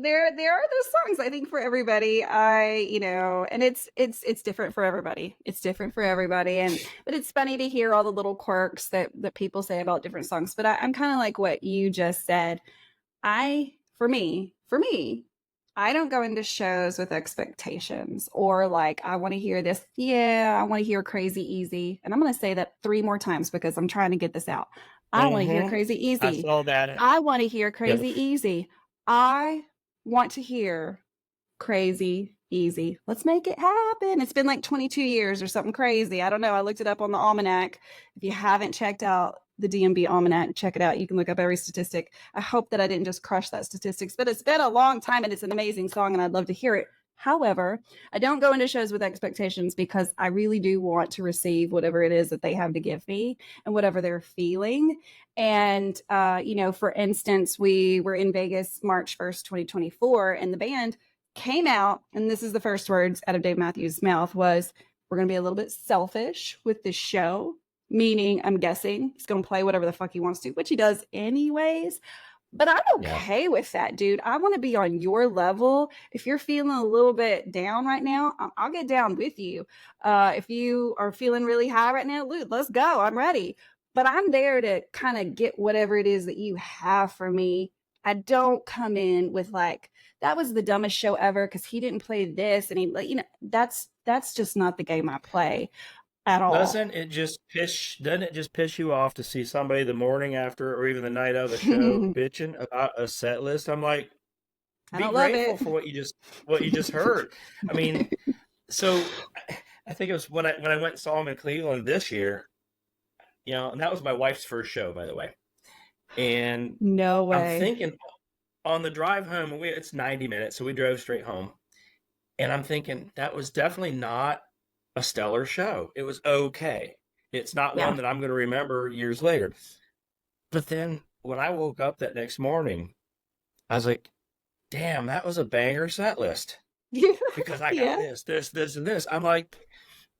there are those songs I think for everybody. And it's different for everybody. It's different for everybody, but it's funny to hear all the little quirks that people say about different songs. But I'm kind of like what you just said. For me, I don't go into shows with expectations or like I want to hear this. Yeah, I want to hear Crazy Easy, and I'm going to say that 3 more times because I'm trying to get this out. I want to hear Crazy I Easy. saw that. I want to hear Crazy Yep. Easy. I want to hear Crazy Easy. Let's make it happen. It's been like 22 years or something crazy. I don't know. I looked it up on the almanac. If you haven't checked out the DMB almanac, check it out. You can look up every statistic. I hope that I didn't just crush that statistics, but it's been a long time and it's an amazing song and I'd love to hear it. However, I don't go into shows with expectations because I really do want to receive whatever it is that they have to give me and whatever they're feeling. And, for instance, we were in Vegas March 1st, 2024, and the band came out, and this is the first words out of Dave Matthews' mouth was, we're going to be a little bit selfish with this show, meaning I'm guessing he's going to play whatever the fuck he wants to, which he does anyways. But I'm okay with that, dude. I want to be on your level. If you're feeling a little bit down right now, I'll get down with you. If you are feeling really high right now, Luke, let's go. I'm ready. But I'm there to kind of get whatever it is that you have for me. I don't come in with like, that was the dumbest show ever because he didn't play this. And that's just not the game I play at all. Doesn't it just piss you off to see somebody the morning after or even the night of the show bitching about a set list? I'm like, be grateful for what you just heard. I mean, so I think it was when I went and saw him in Cleveland this year, and that was my wife's first show, by the way. And No I'm way. thinking on the drive home, it's 90 minutes, so we drove straight home. And I'm thinking that was definitely not a stellar show. It was okay. It's not Yeah. one that I'm going to remember years later. But then when I woke up that next morning, I was like, damn, that was a banger set list because I got Yeah. this, and this. I'm like,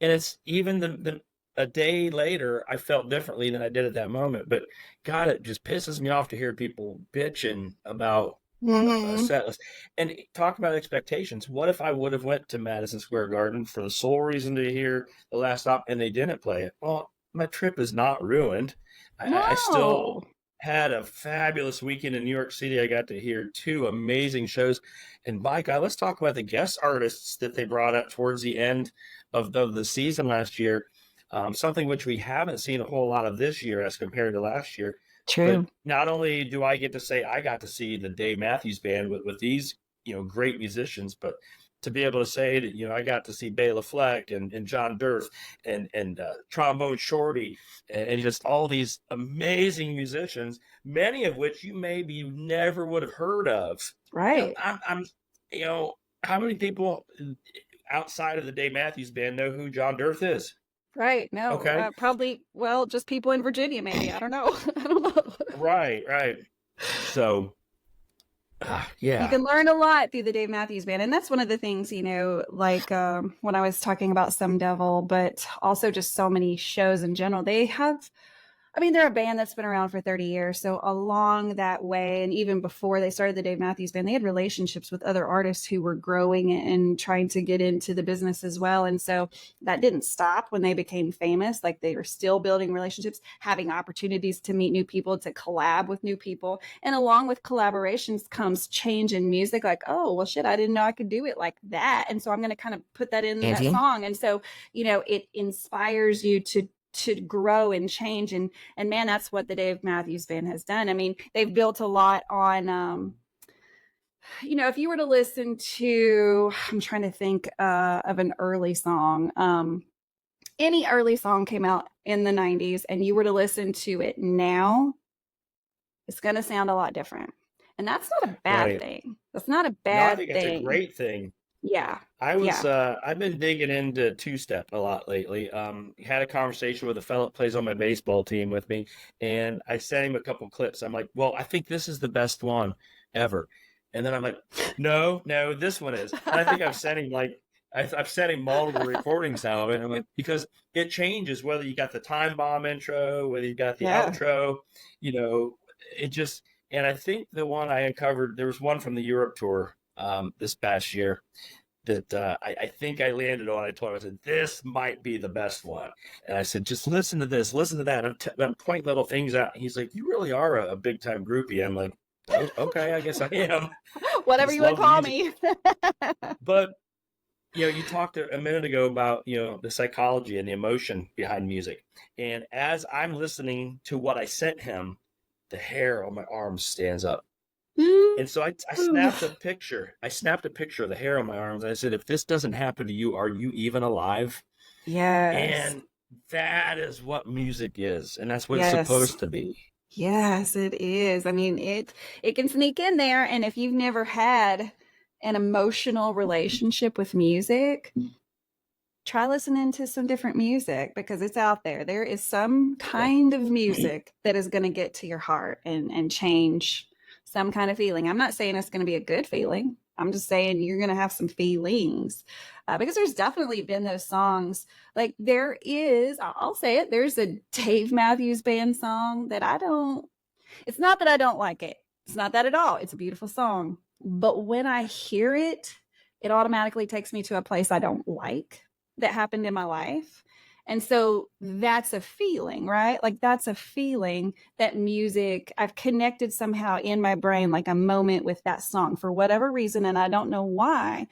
and it's even a day later, I felt differently than I did at that moment. But God, it just pisses me off to hear people bitching about a Mhm. set list and talk about expectations. What if I would have went to Madison Square Garden for the sole reason to hear the last stop and they didn't play it? Well, my trip is not ruined. I still No. had a fabulous weekend in New York City. I got to hear two amazing shows. And my God, let's talk about the guest artists that they brought up towards the end of the season last year. Something which we haven't seen a whole lot of this year as compared to last year. But True. not only do I get to say I got to see the Dave Matthews Band with these, great musicians, but to be able to say that, I got to see Bela Fleck and John Durst and Trombone Shorty and just all these amazing musicians, many of which you maybe never would have heard of. Right. I'm how many people outside of the Dave Matthews Band know who John Durst is? Right. No, Okay. probably, well, just people in Virginia, maybe. I don't know. I don't know. Right. So, You yeah. can learn a lot through the Dave Matthews Band. And that's one of the things, like when I was talking about Some Devil, but also just so many shows in general. They're a band that's been around for 30 years. So along that way, and even before they started the Dave Matthews Band, they had relationships with other artists who were growing and trying to get into the business as well. And so that didn't stop when they became famous. Like they were still building relationships, having opportunities to meet new people, to collab with new people. And along with collaborations comes change in music. Like, oh, well, shit, I didn't know I could do it like that. And so I'm going to kind of put that in that Angie? song. And so, it inspires you to grow and change, and man, that's what the Dave Matthews Band has done. I mean, they've built a lot on if you were to listen to, I'm trying to think of an early song, any early song came out in the 90s and you were to listen to it now, it's going to sound a lot different, and that's not a bad Right. thing. That's not a No, I bad think it's a thing. great thing. Yeah. I've Yeah. been digging into two-step a lot lately. Had a conversation with a fellow that plays on my baseball team with me, and I sent him a couple clips. I'm like, well, I think this is the best one ever. And then I'm like, no, this one is. And I think I've sent him I've sent him multiple recordings now of it. I'm like, because it changes whether you got the time bomb intro, whether you got the Yeah. outro, it just, and I think the one I uncovered, there was one from the Europe tour this past year that I think I landed on. I told him, I said, this might be the best one. And I said, just listen to this, listen to that. I'm pointing little things out. He's like, you really are a big time groupie. I'm like, oh, okay, I guess I am. I Whatever just you want love to the call music. me. But, you talked a minute ago about, the psychology and the emotion behind music. And as I'm listening to what I sent him, the hair on my arms stands up. And so I snapped a picture. I snapped a picture of the hair on my arms. And I said, if this doesn't happen to you, are you even alive? Yes. And that is what music is. And that's what it's Yes. supposed to be. Yes, it is. I mean, it can sneak in there, and if you've never had an emotional relationship with music, try listening to some different music because it's out there. There is some Yeah. kind of music that is going to get to your heart and change some kind of feeling. I'm not saying it's going to be a good feeling. I'm just saying you're going to have some feelings because there's definitely been those songs. Like there is, I'll say it, there's a Dave Matthews Band song that it's not that I don't like it. It's not that at all. It's a beautiful song. But when I hear it, it automatically takes me to a place I don't like that happened in my life. And so that's a feeling, right? Like that's a feeling that music, I've connected somehow in my brain, like a moment with that song for whatever reason. And I don't know why.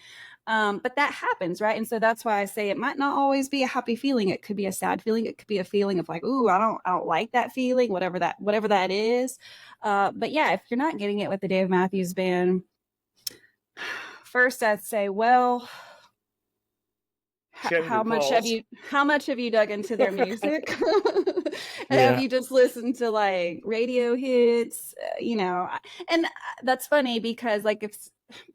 But that happens, right? And so that's why I say it might not always be a happy feeling. It could be a sad feeling. It could be a feeling of like, ooh, I don't like that feeling, whatever that is. But yeah, if you're not getting it with the Dave Matthews Band, first I'd say, well, how much have you dug into their music? Have Yeah. you just listened to like radio hits? And that's funny because like if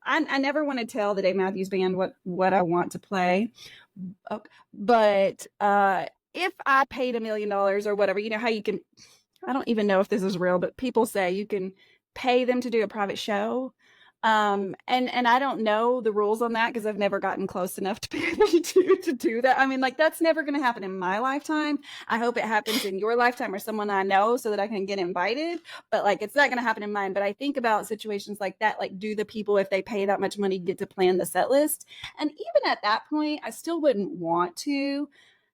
I never want to tell the Dave Matthews Band what I want to play, but if I paid $1 million or whatever, you know how you can, I don't even know if this is real, but people say you can pay them to do a private show. And I don't know the rules on that because I've never gotten close enough to be able to do that. I mean, like that's never going to happen in my lifetime. I hope it happens in your lifetime or someone I know so that I can get invited. But like, it's not going to happen in mine. But I think about situations like that. Like, do the people, if they pay that much money, get to plan the set list? And even at that point, I still wouldn't want to.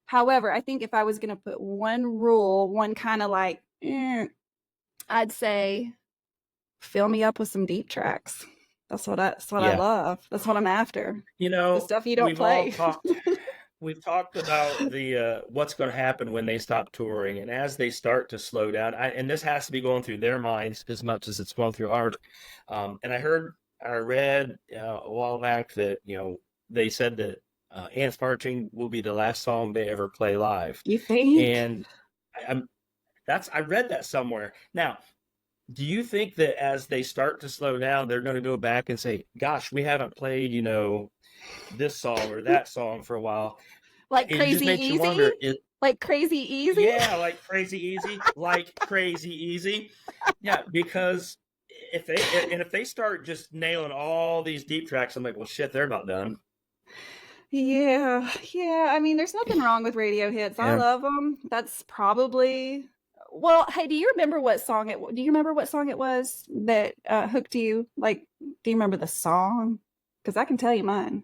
However, I think if I was going to put one rule, one kind of like, I'd say fill me up with some deep tracks. That's what I love. That's what I'm after. The stuff you don't play. We've talked about the what's going to happen when they stop touring, and as they start to slow down. And this has to be going through their minds as much as it's going through ours. And I read a while back that they said that Ants Marching will be the last song they ever play live. You think? And I read that somewhere. Now, do you think that as they start to slow down, they're going to go back and say, gosh, we haven't played, this song or that song for a while? Like Crazy Easy? Like Crazy Easy? Yeah, like Crazy Easy. Like Crazy Easy. Yeah, because if they start just nailing all these deep tracks, I'm like, well, shit, they're not done. Yeah. I mean, there's nothing wrong with radio hits. I love them. That's probably... Well, hey, do you remember what song it was that hooked you? Like, do you remember the song? Because I can tell you mine.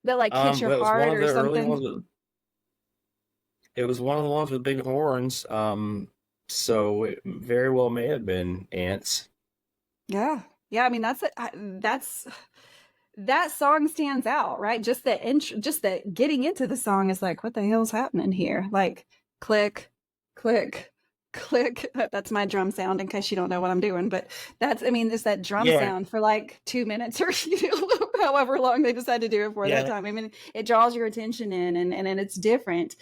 That like hits your heart or something. It was one of the ones with big horns. So it very well may have been Ants. Yeah. I mean, that song stands out, right? Just the getting into the song is like, what the hell's happening here? Like, click, click, click. That's my drum sound in case you don't know what I'm doing. But there's that drum sound for like 2 minutes or however long they decide to do it for that time. I mean, it draws your attention in and it's different.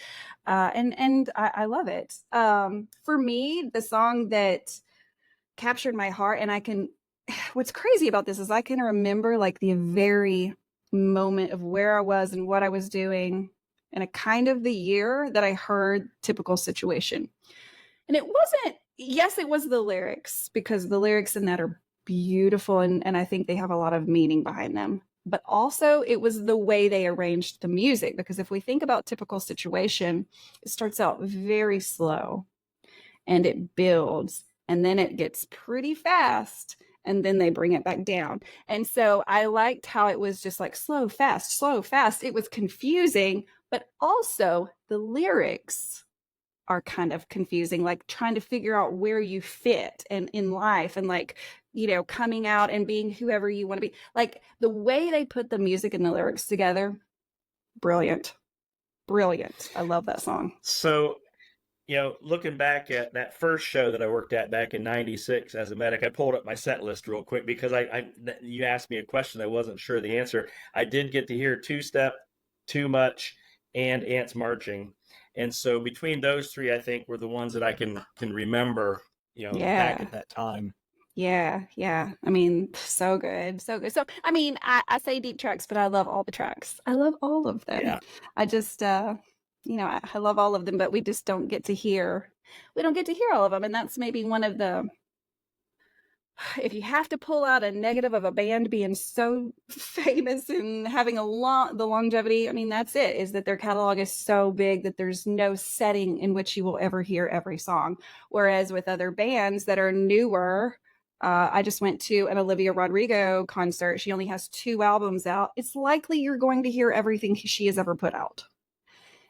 And I love it. For me, the song that captured my heart, and what's crazy about this is I can remember like the very moment of where I was and what I was doing and a kind of the year that I heard Typical Situation. And it was the lyrics, because the lyrics in that are beautiful and I think they have a lot of meaning behind them. But also it was the way they arranged the music, because if we think about Typical Situation, it starts out very slow and it builds and then it gets pretty fast and then they bring it back down. And so I liked how it was just like slow, fast. It was confusing, but also the lyrics are kind of confusing, like trying to figure out where you fit and in life and like, coming out and being whoever you want to be. Like the way they put the music and the lyrics together, brilliant. I love that song. So, looking back at that first show that I worked at back in '96 as a medic, I pulled up my set list real quick because you asked me a question I wasn't sure the answer. I did get to hear Two Step, Too Much, and Ants Marching. And so between those three, I think were the ones that I can remember, back at that time. Yeah. I mean, so good. So, I mean, I say deep tracks, but I love all the tracks. I love all of them. Yeah. I just, I love all of them, but we just don't get to hear all of them. And that's maybe one of the, if you have to pull out a negative of a band being so famous and having the longevity, I mean, that's it, is that their catalog is so big that there's no setting in which you will ever hear every song. Whereas with other bands that are newer, I just went to an Olivia Rodrigo concert. She only has 2 albums out. It's likely you're going to hear everything she has ever put out.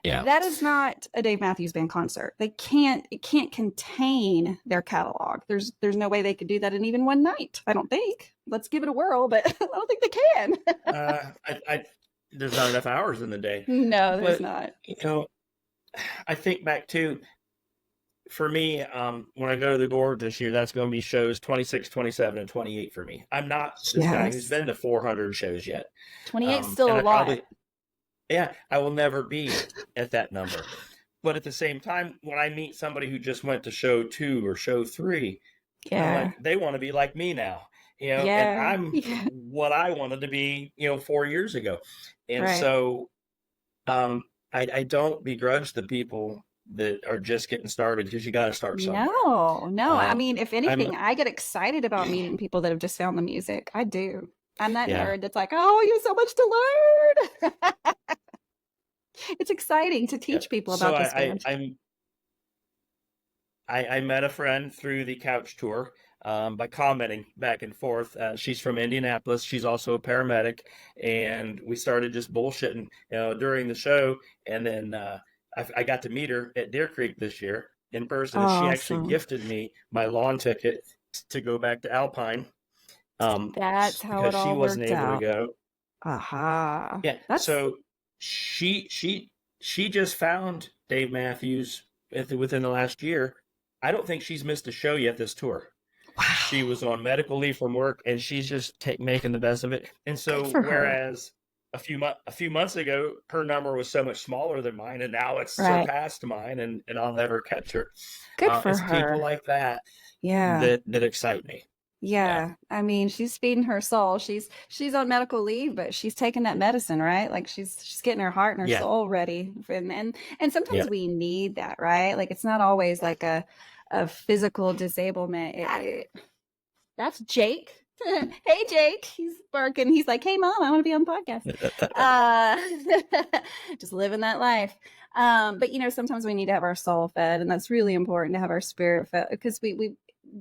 Yeah. That is not a Dave Matthews Band concert. It can't contain their catalog. There's no way they could do that in even one night, I don't think. Let's give it a whirl, but I don't think they can. There's not enough hours in the day. No, there's not. I think back to, for me, when I go to the Gorge this year, that's going to be shows 26, 27, and 28 for me. I'm not this guy who's been to 400 shows yet. 28 is still a lot. Yeah, I will never be at that number. But at the same time, when I meet somebody who just went to show 2 or show 3, I'm Yeah. like, they want to be like me now, and Yeah. I'm Yeah. what I wanted to be, 4 years ago. And Right. so, I don't begrudge the people that are just getting started because you got to start somewhere. No. I Um, mean, if I'm, anything, I get excited about meeting people that have just found the music. I do. I'm that yeah, nerd that's like, oh, you have so much to learn. It's exciting to yeah. teach people So about this band. I met a friend through the couch tour, by commenting back and forth. She's from Indianapolis. She's also a paramedic, and we started just bullshitting, during the show. And then I got to meet her at Deer Creek this year in person, and she actually Awesome. gifted me my lawn ticket to go back to Alpine, That's how because it she all wasn't worked able to out. go. Aha. Yeah, That's so she just found Dave Matthews within the last year. I don't think she's missed a show yet this tour. She wow. was on medical leave from work, and she's just making the best of it. And Good so, for her. whereas a few months ago her number was so much smaller than mine, and now it's Right. surpassed mine, and I'll never catch her. Good for It's people her. like that Yeah. that excite me. Yeah, Yeah. I mean, she's feeding her soul. She's on medical leave, but she's taking that medicine, right? Like she's getting her heart and her yeah, soul ready. And yeah. sometimes we need that, right? Like it's not always like a physical disablement. That's Jake. Hey Jake. He's barking. He's like, "Hey mom, I want to be on the podcast." Just living that life. But sometimes we need to have our soul fed, and that's really important to have our spirit fed because we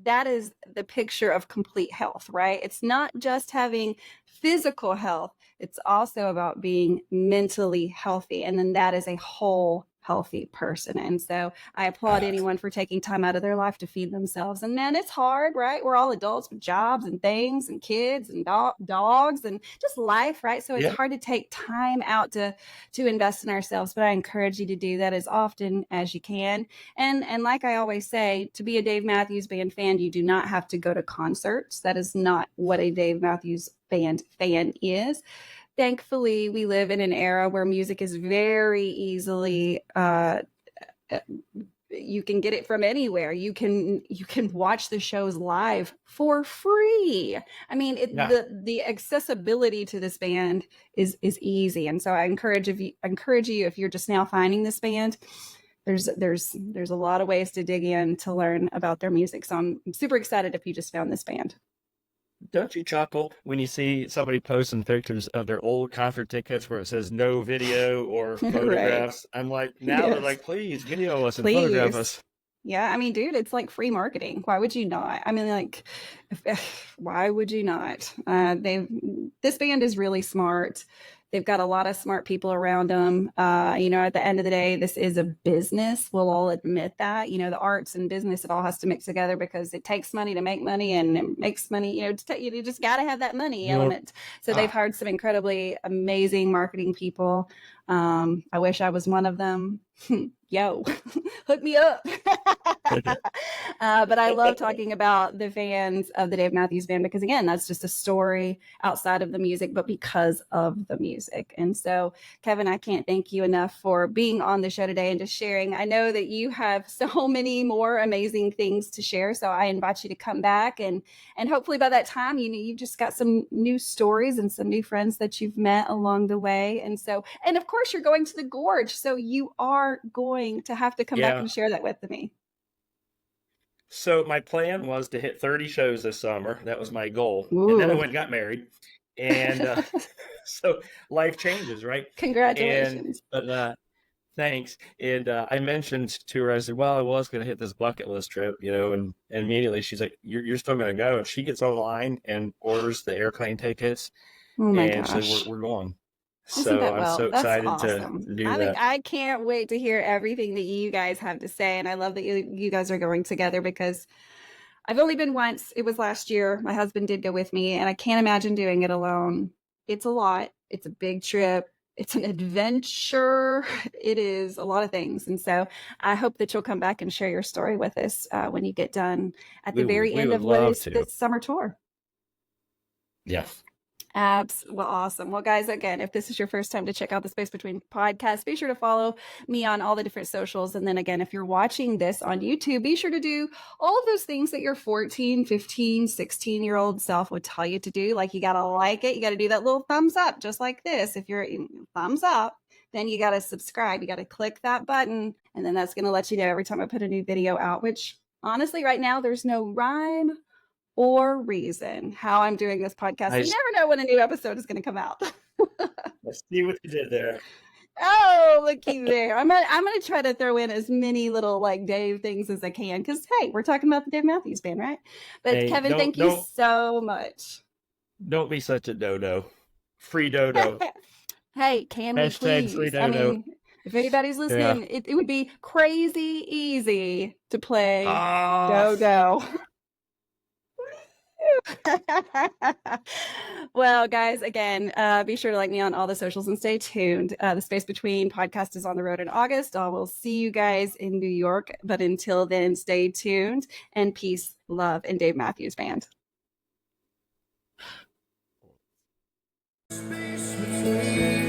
that is the picture of complete health, right? It's not just having physical health, it's also about being mentally healthy. And then that is a whole healthy person. And so I applaud anyone for taking time out of their life to feed themselves. And man, it's hard, right? We're all adults with jobs and things and kids and dogs and just life, right? So it's Yeah, hard to take time out to invest in ourselves. But I encourage you to do that as often as you can. And like I always say, to be a Dave Matthews Band fan, you do not have to go to concerts. That is not what a Dave Matthews Band fan is. Thankfully, we live in an era where music is very easily you can get it from anywhere. You can watch the shows live for free. I mean, yeah. the accessibility to this band is easy, and so I encourage you if you're just now finding this band. There's a lot of ways to dig in to learn about their music. So I'm super excited if you just found this band. Don't you chuckle when you see somebody posting pictures of their old concert tickets where it says no video or Right. photographs? I'm like, now they're Yes. like, please video us and photograph Please. us. Yeah, I mean, dude, it's like free marketing. Why would you not? I mean, like, why would you not? This band is really smart. They've got a lot of smart people around them. At the end of the day, this is a business. We'll all admit that. The arts and business, it all has to mix together because it takes money to make money, and it makes money. You just got to have that money Well, element. So they've ah, hired some incredibly amazing marketing people. I wish I was one of them. Yo, hook me up. But I love talking about the fans of the Dave Matthews Band because, again, that's just a story outside of the music, but because of the music. And so, Kevin, I can't thank you enough for being on the show today and just sharing. I know that you have so many more amazing things to share, so I invite you to come back and hopefully by that time, you've just got some new stories and some new friends that you've met along the way. And of course, you're going to the Gorge, so you are going to have to come back yeah. and share that with me. So my plan was to hit 30 shows this summer. That was my goal. And then I Ooh. went and got married. And so life changes, right? And, Congratulations. but thanks. And I mentioned to her, I said, well, I was going to hit this bucket list trip, and immediately she's like, you're still going to go. And she gets online and orders the airplane tickets. Oh my And so gosh. we're going. Isn't So that I'm so well? That's excited to awesome. do I think that. I can't wait to hear everything that you guys have to say. And I love that you guys are going together because I've only been once. It was last year. My husband did go with me, and I can't imagine doing it alone. It's a lot. It's a big trip. It's an adventure. It is a lot of things. And so I hope that you'll come back and share your story with us when you get done at the very We end would of what love is to. this summer tour. Yeah. Well, awesome. Well, guys, again, if this is your first time to check out the Space Between podcast, be sure to follow me on all the different socials. And then again, if you're watching this on YouTube, be sure to do all of those things that your 14, 15, 16-year-old self would tell you to do. Like you got to like it. You got to do that little thumbs up, just like this. If you're thumbs up, then you got to subscribe. You got to click that button. And then that's going to let you know every time I put a new video out, which honestly, right now, there's no rhyme or reason how I'm doing this podcast. You never know when a new episode is going to come out. Let's see what you did there. Oh, looky there. I'm gonna try to throw in as many little like Dave things as I can because hey, we're talking about the Dave Matthews Band, right? But Hey, Kevin, thank you so much. Don't be such a dodo. Free dodo. Hey, can we please? Free dodo. I mean, if anybody's listening, it would be crazy easy to play dodo. Well, guys, again, be sure to like me on all the socials and stay tuned. The Space Between podcast is on the road in August. I will see you guys in New York. But until then, stay tuned and peace, love, and Dave Matthews Band. Space between